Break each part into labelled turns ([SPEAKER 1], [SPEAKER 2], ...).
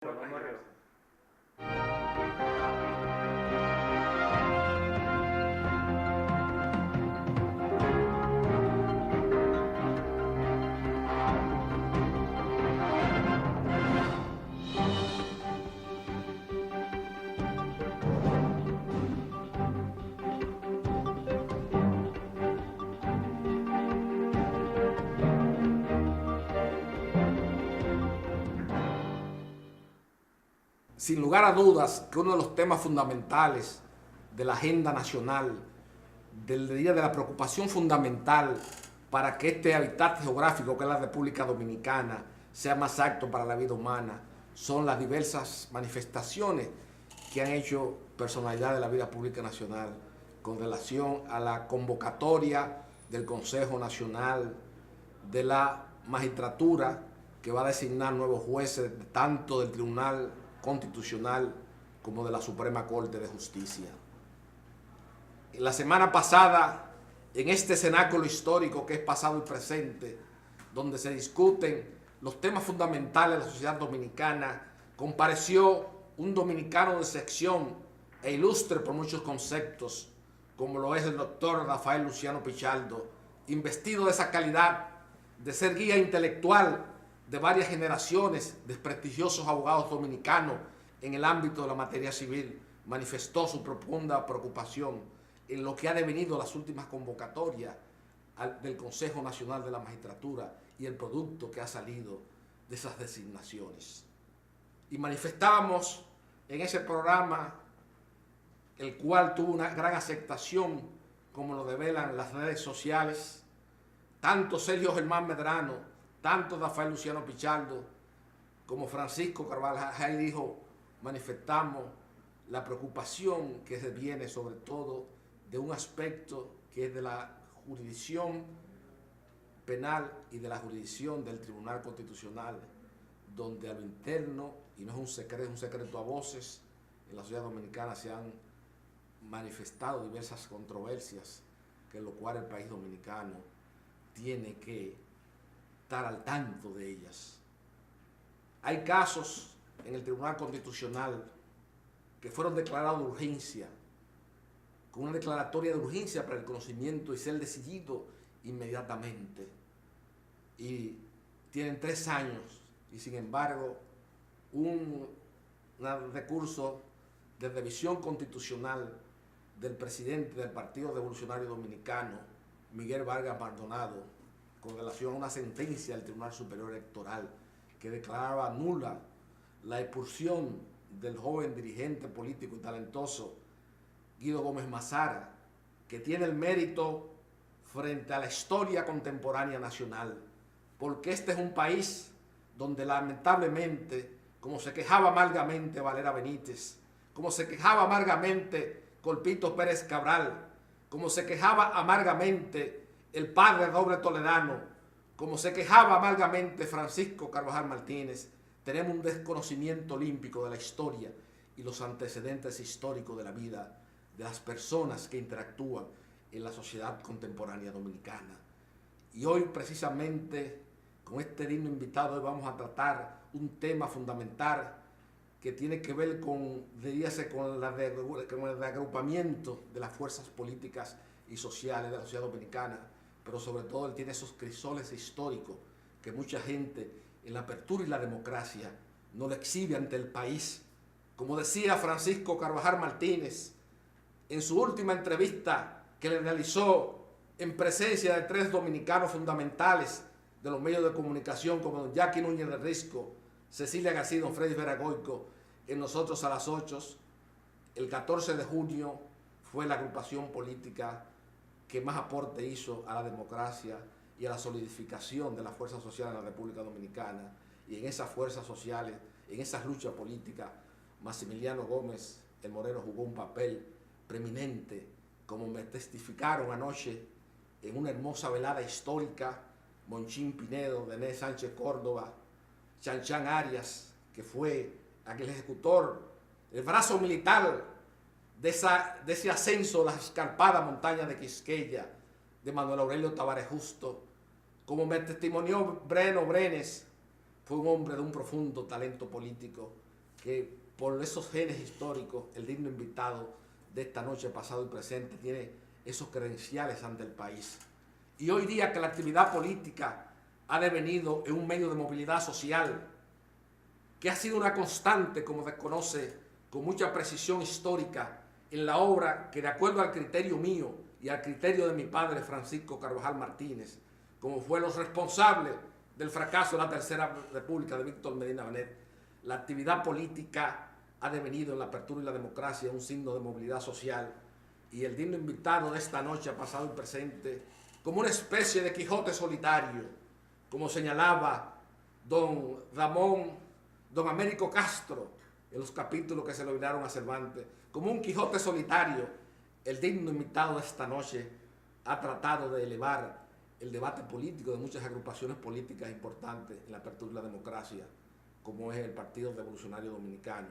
[SPEAKER 1] Vamos a regresar.
[SPEAKER 2] Sin lugar a dudas que uno de los temas fundamentales de la agenda nacional, del día de la preocupación fundamental para que este hábitat geográfico que es la República Dominicana sea más apto para la vida humana, son las diversas manifestaciones que han hecho personalidades de la vida pública nacional con relación a la convocatoria del Consejo Nacional de la Magistratura, que va a designar nuevos jueces tanto del Tribunal Constitucional como de la Suprema Corte de Justicia. La semana pasada, en este cenáculo histórico que es pasado y presente, donde se discuten los temas fundamentales de la sociedad dominicana, compareció un dominicano de sección e ilustre por muchos conceptos, como lo es el doctor Rafael Luciano Pichardo, investido de esa calidad de ser guía intelectual de varias generaciones de prestigiosos abogados dominicanos en el ámbito de la materia civil. Manifestó su profunda preocupación en lo que ha devenido las últimas convocatorias del Consejo Nacional de la Magistratura y el producto que ha salido de esas designaciones. Y manifestábamos en ese programa, el cual tuvo una gran aceptación, como lo develan las redes sociales, tanto Sergio Germán Medrano, tanto Rafael Luciano Pichardo, como Francisco Carvajal dijo, manifestamos la preocupación que se viene sobre todo de un aspecto que es de la jurisdicción penal y de la jurisdicción del Tribunal Constitucional, donde a lo interno, y no es un secreto a voces, en la sociedad dominicana se han manifestado diversas controversias, que en lo cual el país dominicano tiene que estar al tanto de ellas. Hay casos en el Tribunal Constitucional que fueron declarados de urgencia, con una declaratoria de urgencia para el conocimiento y ser decidido inmediatamente. Y tienen 3 años y sin embargo un recurso de revisión constitucional del presidente del Partido Revolucionario Dominicano, Miguel Vargas Maldonado, con relación a una sentencia del Tribunal Superior Electoral que declaraba nula la expulsión del joven dirigente político y talentoso Guido Gómez Mazara, que tiene el mérito frente a la historia contemporánea nacional, porque este es un país donde lamentablemente, como se quejaba amargamente Valera Benítez, como se quejaba amargamente Colpito Pérez Cabral, como se quejaba amargamente el padre Roble Toledano, como se quejaba amargamente Francisco Carvajal Martínez, tenemos un desconocimiento olímpico de la historia y los antecedentes históricos de la vida de las personas que interactúan en la sociedad contemporánea dominicana. Y hoy precisamente con este digno invitado hoy vamos a tratar un tema fundamental que tiene que ver con, diríase, con el reagrupamiento de las fuerzas políticas y sociales de la sociedad dominicana, pero sobre todo él tiene esos crisoles históricos que mucha gente en la apertura y la democracia no lo exhibe ante el país. Como decía Francisco Carvajal Martínez en su última entrevista que le realizó en presencia de 3 dominicanos fundamentales de los medios de comunicación como don Jackie Núñez de Risco, Cecilia García y don Freddy Veragoico, en Nosotros a las 8, el 14 de junio fue la agrupación política que más aporte hizo a la democracia y a la solidificación de la fuerza social en la República Dominicana. Y en esas fuerzas sociales, en esas luchas políticas, Maximiliano Gómez, el Moreno, jugó un papel preeminente, como me testificaron anoche en una hermosa velada histórica, Monchín Pinedo, René Sánchez Córdoba, Chanchan Arias, que fue aquel ejecutor, el brazo militar de ese ascenso a las escarpadas montañas de Quisqueya, de Manuel Aurelio Tavares Justo. Como me testimonió Breno Brenes, fue un hombre de un profundo talento político que por esos genes históricos, el digno invitado de esta noche, pasado y presente, tiene esos credenciales ante el país. Y hoy día que la actividad política ha devenido en un medio de movilidad social, que ha sido una constante, como desconoce con mucha precisión histórica, en la obra que, de acuerdo al criterio mío y al criterio de mi padre Francisco Carvajal Martínez, como fue los responsables del fracaso de la Tercera República de Víctor Medina Benet, la actividad política ha devenido en la apertura y la democracia un signo de movilidad social, y el digno invitado de esta noche, pasado y presente, como una especie de Quijote solitario, como señalaba don Américo Castro en los capítulos que se le olvidaron a Cervantes, como un Quijote solitario, el digno invitado de esta noche ha tratado de elevar el debate político de muchas agrupaciones políticas importantes en la apertura de la democracia, como es el Partido Revolucionario Dominicano,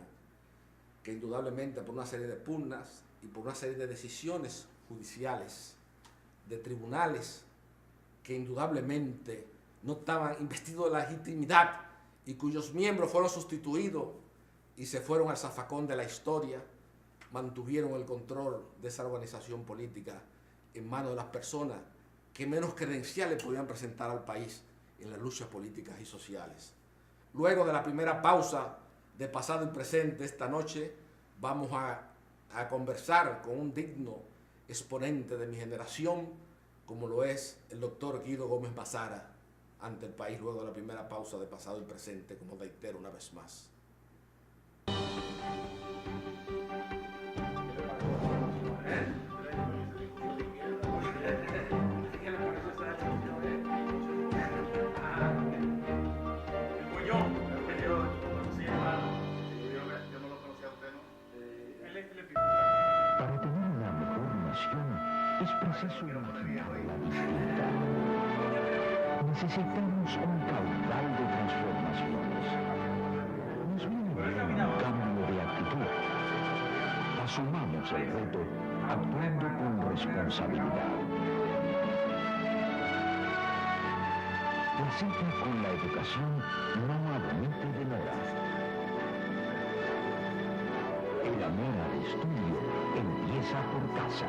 [SPEAKER 2] que indudablemente por una serie de pugnas y por una serie de decisiones judiciales, de tribunales que indudablemente no estaban investidos de legitimidad y cuyos miembros fueron sustituidos y se fueron al zafacón de la historia, mantuvieron el control de esa organización política en manos de las personas que menos credenciales podían presentar al país en las luchas políticas y sociales. Luego de la primera pausa de pasado y presente esta noche, vamos a conversar con un digno exponente de mi generación, como lo es el doctor Guido Gómez Mazara, ante el país luego de la primera pausa de pasado y presente, como reitero una vez más.
[SPEAKER 1] Para tener una mejor nación es preciso imaginarla distinta. Necesitamos un caudal de transformaciones. Nos viene bien un cambio de actitud. Asumamos el reto actuando con responsabilidad. La cita con la educación no admite demora. El amor al estudio empieza por casa.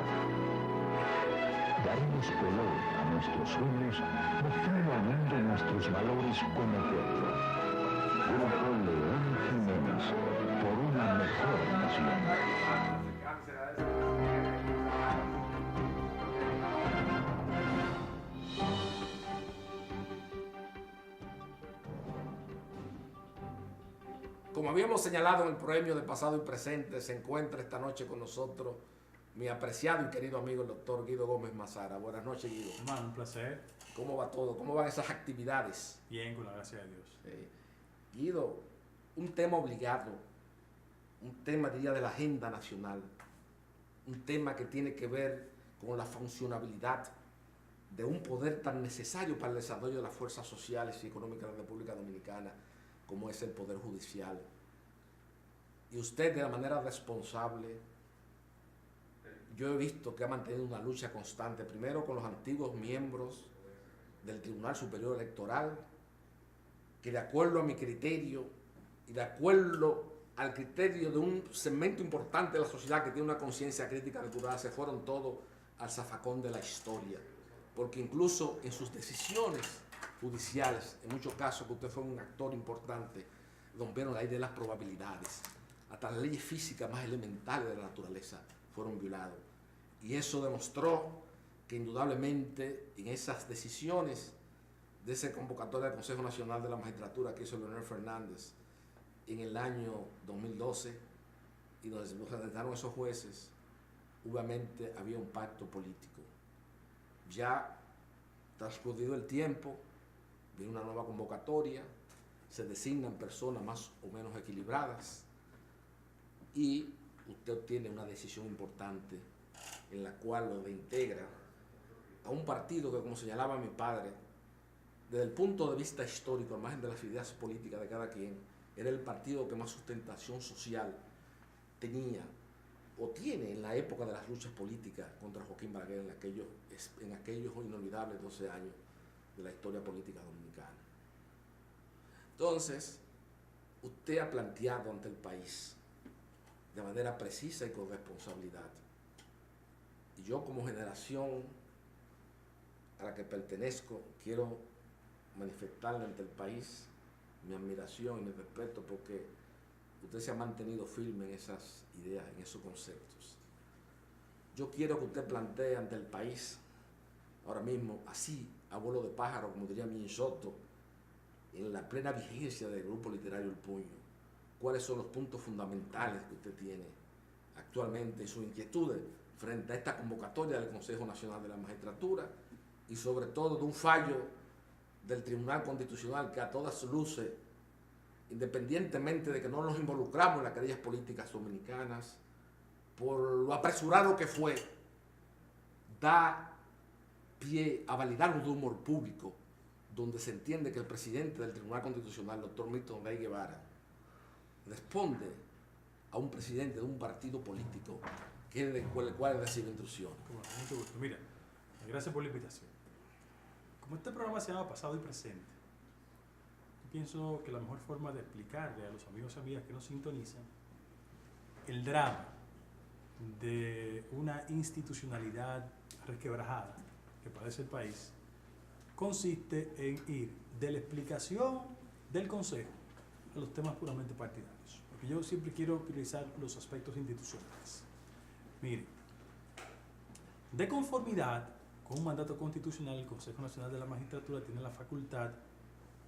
[SPEAKER 1] Daremos color a nuestros sueños, mostrando al mundo nuestros valores como pueblo. Grupo León Jiménez, por una mejor nación.
[SPEAKER 2] Como habíamos señalado en el premio de pasado y presente, se encuentra esta noche con nosotros mi apreciado y querido amigo el doctor Guido Gómez Mazara. Buenas noches, Guido.
[SPEAKER 3] Hermano, un placer.
[SPEAKER 2] ¿Cómo va todo? ¿Cómo van esas actividades?
[SPEAKER 3] Bien, con la gracia de Dios.
[SPEAKER 2] Guido, un tema obligado, un tema, diría, de la agenda nacional, un tema que tiene que ver con la funcionabilidad de un poder tan necesario para el desarrollo de las fuerzas sociales y económicas de la República Dominicana, como es el Poder Judicial. Y usted, de la manera responsable, yo he visto que ha mantenido una lucha constante, primero con los antiguos miembros del Tribunal Superior Electoral, que de acuerdo a mi criterio y de acuerdo al criterio de un segmento importante de la sociedad que tiene una conciencia crítica depurada, se fueron todos al zafacón de la historia, porque incluso en sus decisiones judiciales, en muchos casos que usted fue un actor importante, rompieron la ley de las probabilidades. Hasta las leyes físicas más elementales de la naturaleza fueron violadas. Y eso demostró que indudablemente en esas decisiones de esa convocatoria del Consejo Nacional de la Magistratura que hizo Leonel Fernández en el año 2012, y donde se presentaron esos jueces, obviamente había un pacto político. Ya transcurrido el tiempo, viene una nueva convocatoria, se designan personas más o menos equilibradas y usted obtiene una decisión importante en la cual lo reintegra a un partido que, como señalaba mi padre, desde el punto de vista histórico, al margen de las ideas políticas de cada quien, era el partido que más sustentación social tenía o tiene en la época de las luchas políticas contra Joaquín Balaguer en aquellos inolvidables 12 años de la historia política dominicana. Entonces, usted ha planteado ante el país de manera precisa y con responsabilidad. Y yo, como generación a la que pertenezco, quiero manifestarle ante el país mi admiración y mi respeto, porque usted se ha mantenido firme en esas ideas, en esos conceptos. Yo quiero que usted plantee ante el país, ahora mismo, así, a vuelo de pájaro, como diría Min Soto, en la plena vigencia del grupo literario El Puño, cuáles son los puntos fundamentales que usted tiene actualmente y sus inquietudes frente a esta convocatoria del Consejo Nacional de la Magistratura y sobre todo de un fallo del Tribunal Constitucional que a todas luces, independientemente de que no nos involucramos en las querellas políticas dominicanas, por lo apresurado que fue, da pie a validar un rumor público donde se entiende que el presidente del Tribunal Constitucional, doctor Milton Rey Guevara, responde a un presidente de un partido político que es el cual recibe instrucciones.
[SPEAKER 3] Como, mucho gusto. Mira, gracias por la invitación. Como este programa se llama Pasado y Presente, yo pienso que la mejor forma de explicarle a los amigos y amigas que nos sintonizan el drama de una institucionalidad resquebrajada que padece el país consiste en ir de la explicación del Consejo a los temas puramente partidarios. Porque yo siempre quiero priorizar los aspectos institucionales. Mire, de conformidad con un mandato constitucional, el Consejo Nacional de la Magistratura tiene la facultad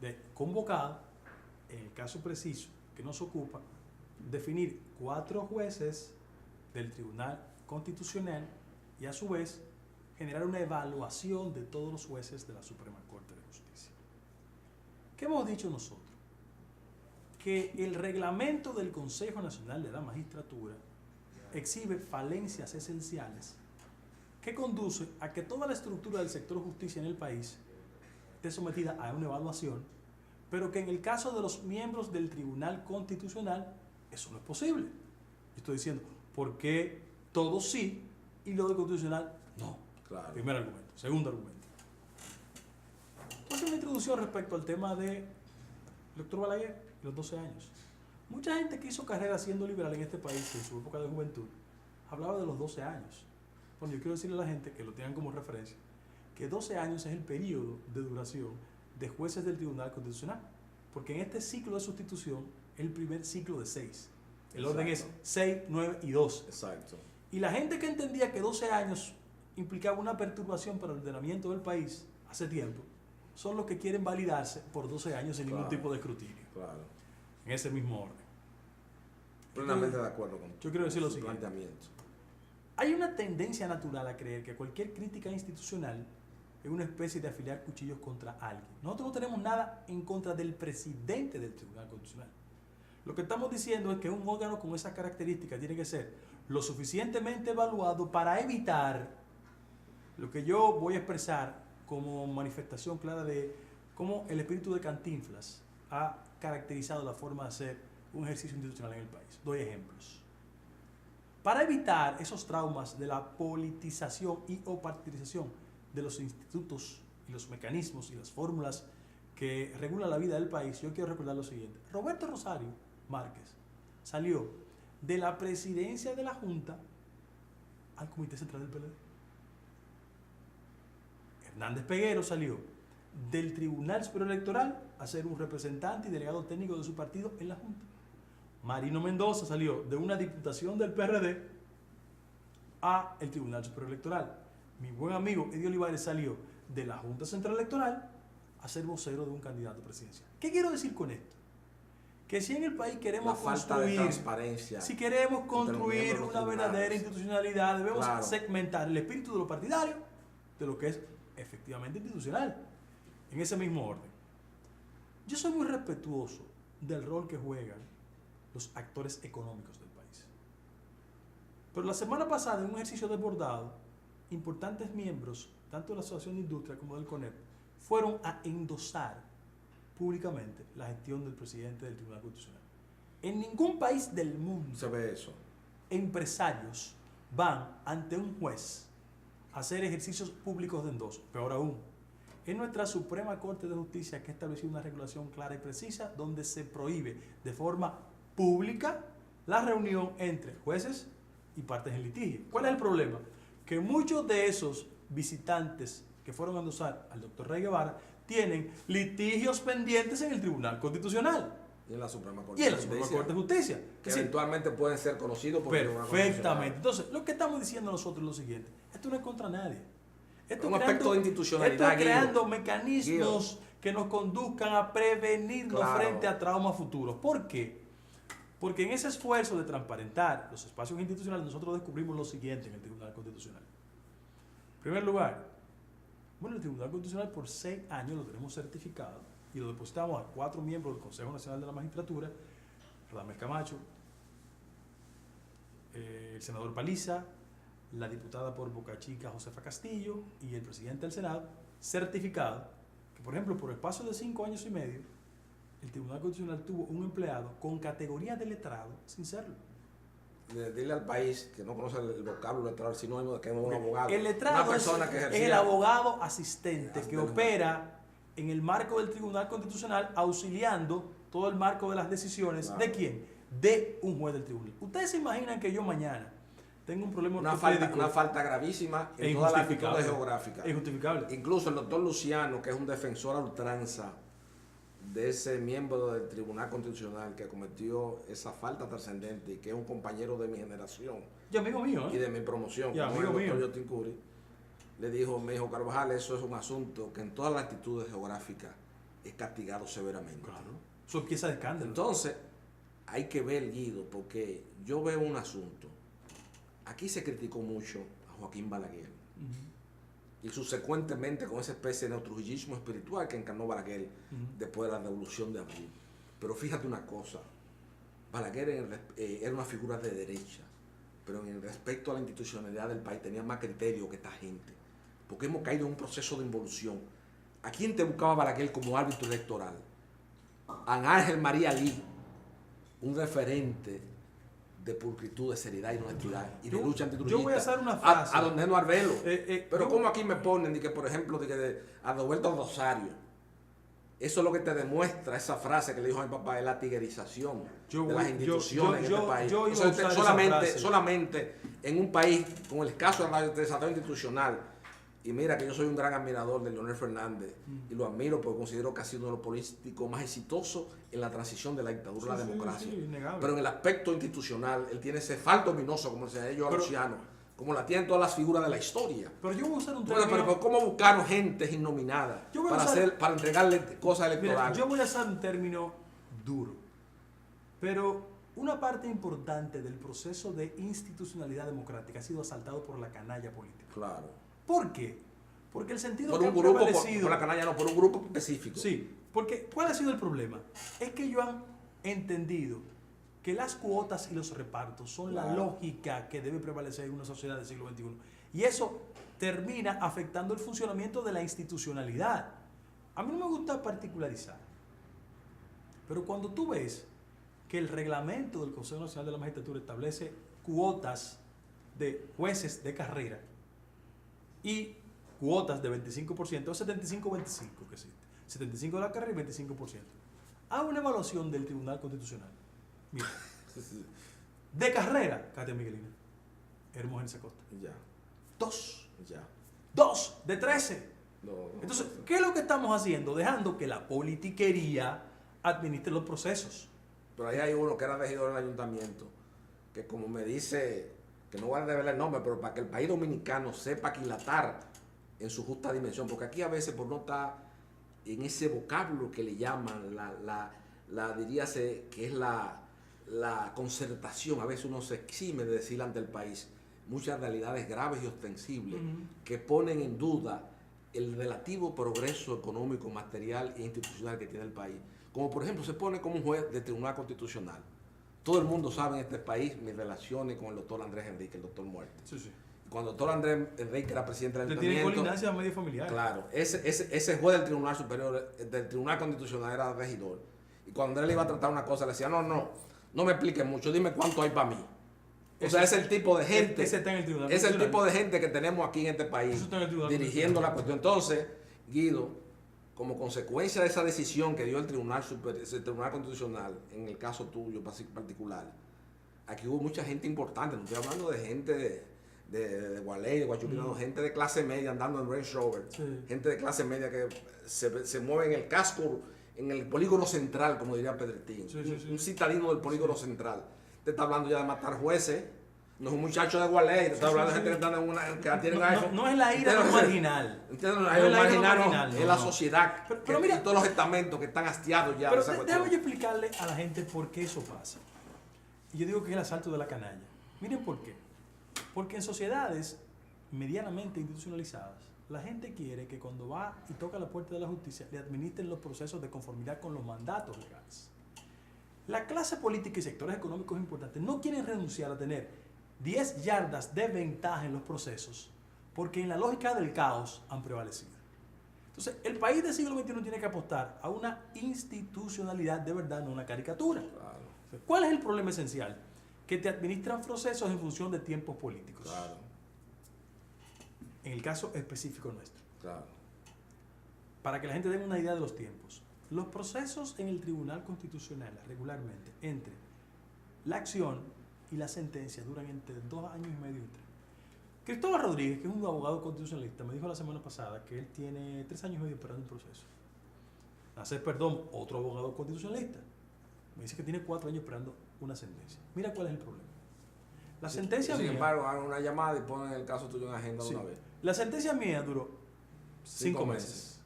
[SPEAKER 3] de convocar, en el caso preciso que nos ocupa, definir 4 jueces del Tribunal Constitucional y a su vez generar una evaluación de todos los jueces de la Suprema Corte de Justicia. ¿Qué hemos dicho nosotros? Que el reglamento del Consejo Nacional de la Magistratura exhibe falencias esenciales que conducen a que toda la estructura del sector justicia en el país esté sometida a una evaluación, pero que en el caso de los miembros del Tribunal Constitucional eso no es posible. Yo estoy diciendo, ¿por qué todos sí y lo del Constitucional no?
[SPEAKER 2] Claro.
[SPEAKER 3] Primer argumento. Segundo argumento. Voy a hacer una introducción respecto al tema de doctor Balaguer y los 12 años. Mucha gente que hizo carrera siendo liberal en este país en su época de juventud hablaba de los 12 años. Bueno, yo quiero decirle a la gente que lo tengan como referencia que 12 años es el periodo de duración de jueces del Tribunal Constitucional, porque en este ciclo de sustitución es el primer ciclo de 6. El orden es 6, 9 y 2.
[SPEAKER 2] Exacto.
[SPEAKER 3] Y la gente que entendía que 12 años implicaba una perturbación para el ordenamiento del país hace tiempo, son los que quieren validarse por 12 años sin ningún tipo de escrutinio.
[SPEAKER 2] Claro.
[SPEAKER 3] En ese mismo orden.
[SPEAKER 2] Plenamente de acuerdo con
[SPEAKER 3] Yo quiero decir lo
[SPEAKER 2] su
[SPEAKER 3] siguiente.
[SPEAKER 2] planteamiento.
[SPEAKER 3] Hay una tendencia natural a creer que cualquier crítica institucional es una especie de afilar cuchillos contra alguien. Nosotros no tenemos nada en contra del presidente del Tribunal Constitucional. Lo que estamos diciendo es que un órgano con esas características tiene que ser lo suficientemente evaluado para evitar lo que yo voy a expresar como manifestación clara de cómo el espíritu de Cantinflas ha caracterizado la forma de hacer un ejercicio institucional en el país. Doy ejemplos. Para evitar esos traumas de la politización y o partidarización de los institutos y los mecanismos y las fórmulas que regulan la vida del país, yo quiero recordar lo siguiente. Roberto Rosario Márquez salió de la presidencia de la Junta al Comité Central del PLD. Hernández Peguero salió del Tribunal Superior Electoral a ser un representante y delegado técnico de su partido en la Junta. Marino Mendoza salió de una diputación del PRD a el Tribunal Superior Electoral. Mi buen amigo Eddie Olivares salió de la Junta Central Electoral a ser vocero de un candidato presidencial. ¿Qué quiero decir con esto? Que si en el país queremos
[SPEAKER 2] de transparencia,
[SPEAKER 3] si queremos construir una verdadera institucionalidad, debemos segmentar el espíritu de lo partidario de lo que es efectivamente institucional. En ese mismo orden. Yo soy muy respetuoso del rol que juegan los actores económicos del país. Pero la semana pasada, en un ejercicio desbordado, importantes miembros, tanto de la Asociación de Industria como del CONEP, fueron a endosar públicamente la gestión del presidente del Tribunal Constitucional. En ningún país del mundo
[SPEAKER 2] se ve eso.
[SPEAKER 3] Empresarios van ante un juez a hacer ejercicios públicos de endoso. Peor aún, Es nuestra Suprema Corte de Justicia que ha establecido una regulación clara y precisa donde se prohíbe de forma pública la reunión entre jueces y partes en litigio. ¿Cuál es el problema? Que muchos de esos visitantes que fueron a endosar al doctor Rey Guevara tienen litigios pendientes en el Tribunal Constitucional
[SPEAKER 2] Y en la Suprema Corte
[SPEAKER 3] y en la Suprema Corte de Justicia.
[SPEAKER 2] que
[SPEAKER 3] Es decir,
[SPEAKER 2] eventualmente pueden ser conocidos por el Tribunal
[SPEAKER 3] perfectamente. Entonces, lo que estamos diciendo nosotros es lo siguiente. Esto no es contra nadie. Esto
[SPEAKER 2] Un
[SPEAKER 3] es
[SPEAKER 2] aspecto de institucionalidad,
[SPEAKER 3] Esto es creando
[SPEAKER 2] Guido.
[SPEAKER 3] mecanismos que nos conduzcan a prevenirnos
[SPEAKER 2] Claro.
[SPEAKER 3] frente a traumas futuros. ¿Por qué? Porque en ese esfuerzo de transparentar los espacios institucionales nosotros descubrimos lo siguiente en el Tribunal Constitucional. En primer lugar, bueno, el Tribunal Constitucional por 6 años lo tenemos certificado y lo depositamos a 4 miembros del Consejo Nacional de la Magistratura, Radamés Camacho, el senador Paliza, la diputada por Boca Chica Josefa Castillo y el presidente del Senado, certificado que, por ejemplo, por espacio de 5 años y medio, el Tribunal Constitucional tuvo un empleado con categoría de letrado sin serlo.
[SPEAKER 2] Dile al país que no conoce el vocablo letrado, sinónimo de que es un abogado.
[SPEAKER 3] El letrado
[SPEAKER 2] Una persona que
[SPEAKER 3] es
[SPEAKER 2] ejercía
[SPEAKER 3] el abogado asistente que
[SPEAKER 2] Asistente.
[SPEAKER 3] opera en el marco del Tribunal Constitucional auxiliando todo el marco de las decisiones.
[SPEAKER 2] Claro.
[SPEAKER 3] ¿De quién? De un juez del tribunal. ¿Ustedes se imaginan que yo mañana tengo un problema
[SPEAKER 2] una
[SPEAKER 3] ortopédico
[SPEAKER 2] falta gravísima
[SPEAKER 3] e
[SPEAKER 2] en todas las
[SPEAKER 3] injustificable?
[SPEAKER 2] latitudes geográficas.
[SPEAKER 3] Es injustificable.
[SPEAKER 2] Incluso el doctor Luciano, que es un defensor a ultranza de ese miembro del Tribunal Constitucional que cometió esa falta trascendente y que es un compañero de mi generación
[SPEAKER 3] Y amigo mío,
[SPEAKER 2] y de mi promoción,
[SPEAKER 3] Y
[SPEAKER 2] como
[SPEAKER 3] amigo
[SPEAKER 2] el doctor
[SPEAKER 3] mío.
[SPEAKER 2] Yotin Curi, le dijo, me dijo, Carvajal, eso es un asunto que en todas las latitudes geográficas es castigado severamente.
[SPEAKER 3] Claro. Eso es pieza de escándalo.
[SPEAKER 2] Entonces, hay que ver, Guido, porque yo veo un asunto. Aquí se criticó mucho a Joaquín Balaguer y subsecuentemente con esa especie de neotrujillismo espiritual que encarnó Balaguer después de la revolución de abril. Pero fíjate una cosa, Balaguer era una figura de derecha, pero en el respecto a la institucionalidad del país tenía más criterio que esta gente, porque hemos caído en un proceso de involución. ¿A quién te buscaba Balaguer como árbitro electoral? A Ángel María Lee, un referente de pulcritud, de seriedad y honestidad y de lucha antitrujillista.
[SPEAKER 3] Yo voy a hacer una frase.
[SPEAKER 2] A don Neno Arbelo. Pero
[SPEAKER 3] yo-
[SPEAKER 2] como aquí me ponen, de que, por ejemplo, a Roberto Rosario. Eso es lo que te demuestra esa frase que le dijo a mi papá, es la tiguerización de las instituciones en este país.
[SPEAKER 3] yo iba a usar esa frase.
[SPEAKER 2] Solamente en un país con el escaso desarrollo institucional, y mira que yo soy un gran admirador de Leonel Fernández, y lo admiro porque considero que ha sido uno de los políticos más exitosos en la transición de la dictadura a la democracia.
[SPEAKER 3] Sí, innegable.
[SPEAKER 2] Pero en el aspecto institucional, él tiene ese falto ominoso, como decía yo a
[SPEAKER 3] Pero-
[SPEAKER 2] Luciano, como la tienen todas las figuras de la historia.
[SPEAKER 3] Pero yo voy a usar un
[SPEAKER 2] Bueno,
[SPEAKER 3] término.
[SPEAKER 2] pero ¿cómo buscar gente innominada
[SPEAKER 3] Yo voy a
[SPEAKER 2] para,
[SPEAKER 3] usar-
[SPEAKER 2] para entregarle cosas
[SPEAKER 3] Mira,
[SPEAKER 2] electorales?
[SPEAKER 3] yo voy a usar un término duro, pero una parte importante del proceso de institucionalidad democrática ha sido asaltado por la canalla política.
[SPEAKER 2] Claro.
[SPEAKER 3] ¿Por qué? Porque el sentido
[SPEAKER 2] Por
[SPEAKER 3] que
[SPEAKER 2] un
[SPEAKER 3] ha
[SPEAKER 2] grupo, por
[SPEAKER 3] prevalecido...
[SPEAKER 2] la canalla no, por un grupo específico.
[SPEAKER 3] Sí, porque ¿cuál ha sido el problema? Es que ellos han entendido que las cuotas y los repartos son la
[SPEAKER 2] Claro.
[SPEAKER 3] lógica que debe prevalecer en una sociedad del siglo XXI. Y eso termina afectando el funcionamiento de la institucionalidad. A mí no me gusta particularizar, pero cuando tú ves que el reglamento del Consejo Nacional de la Magistratura establece cuotas de jueces de carrera y cuotas de 25%, o 75-25 que existe. 75 de la carrera y 25%. Hago una evaluación del Tribunal Constitucional. Mira, de carrera, Katia Miguelina, Hermógenes Acosta.
[SPEAKER 2] Ya,
[SPEAKER 3] 2.
[SPEAKER 2] ya.
[SPEAKER 3] 2 de 13.
[SPEAKER 2] No,
[SPEAKER 3] Entonces, ¿qué es lo que estamos haciendo? Dejando que la politiquería administre los procesos.
[SPEAKER 2] pero ahí hay uno que era regidor del ayuntamiento, que como me dice, que no voy a revelar el nombre, pero para que el país dominicano sepa aquilatar en su justa dimensión, porque aquí a veces por no estar en ese vocablo que le llaman, diríase que es la concertación, a veces uno se exime de decir ante el país muchas realidades graves y ostensibles que ponen en duda el relativo progreso económico, material e institucional que tiene el país. Como por ejemplo se pone como un juez del Tribunal Constitucional. Todo el mundo sabe en este país mis relaciones con el doctor Andrés Enrique, el doctor Muerte.
[SPEAKER 3] Sí, sí.
[SPEAKER 2] Cuando el doctor Andrés Enrique era presidente del
[SPEAKER 3] Usted tiene
[SPEAKER 2] ayuntamiento,
[SPEAKER 3] colinancia medio familiar.
[SPEAKER 2] claro, ese juez del Tribunal Superior, del Tribunal Constitucional era regidor. Y cuando Andrés le iba a tratar una cosa, le decía, no me expliques mucho, dime cuánto hay para mí. O sea, es el tipo de gente,
[SPEAKER 3] Ese está en el Tribunal
[SPEAKER 2] es el
[SPEAKER 3] Constitucional.
[SPEAKER 2] tipo de gente que tenemos aquí en este país
[SPEAKER 3] Eso está en el Tribunal
[SPEAKER 2] dirigiendo la cuestión. Entonces, Guido, como consecuencia de esa decisión que dio el Tribunal Constitucional, en el caso tuyo particular, aquí hubo mucha gente importante, no estoy hablando de gente de Gualey, de Guachupino, gente de clase media andando en Range Rover, gente de clase media que se mueve en el casco, en el polígono central, como diría Pedretín, un citadino del polígono central. Te está hablando ya de matar jueces, no es un muchacho de Gualey, te está hablando de gente que están en una, que tienen
[SPEAKER 3] no es la ira de un marginal.
[SPEAKER 2] ¿Entiendes?
[SPEAKER 3] No
[SPEAKER 2] No
[SPEAKER 3] es
[SPEAKER 2] es
[SPEAKER 3] la ira de un
[SPEAKER 2] marginal,
[SPEAKER 3] marginal,
[SPEAKER 2] es la sociedad,
[SPEAKER 3] pero mira,
[SPEAKER 2] y todos los estamentos que están hastiados ya de esa
[SPEAKER 3] Pero
[SPEAKER 2] cuestión.
[SPEAKER 3] déjame yo explicarle a la gente por qué eso pasa. Y yo digo que es el asalto de la canalla. Miren por qué. Porque en sociedades medianamente institucionalizadas, la gente quiere que cuando va y toca la puerta de la justicia le administren los procesos de conformidad con los mandatos legales. La clase política y sectores económicos importantes no quieren renunciar a tener 10 yardas de ventaja en los procesos porque en la lógica del caos han prevalecido. Entonces, el país del siglo XXI tiene que apostar a una institucionalidad de verdad, no una caricatura.
[SPEAKER 2] Claro.
[SPEAKER 3] ¿Cuál es el problema esencial? Que te administran procesos en función de tiempos políticos.
[SPEAKER 2] Claro.
[SPEAKER 3] En el caso específico nuestro.
[SPEAKER 2] Claro.
[SPEAKER 3] Para que la gente tenga una idea de los tiempos. Los procesos en el Tribunal Constitucional regularmente entre la acción y la sentencia duran entre 2 años y medio y 3. Cristóbal Rodríguez, que es un abogado constitucionalista, me dijo la semana pasada que él tiene 3 años y medio esperando un proceso. Nacer Perdón, otro abogado constitucionalista, me dice que tiene 4 años esperando una sentencia. Mira cuál es el problema. La sentencia
[SPEAKER 2] Sin
[SPEAKER 3] mía...
[SPEAKER 2] embargo, hagan una llamada y ponen el caso tuyo en agenda de una vez.
[SPEAKER 3] La sentencia mía duró 5 meses.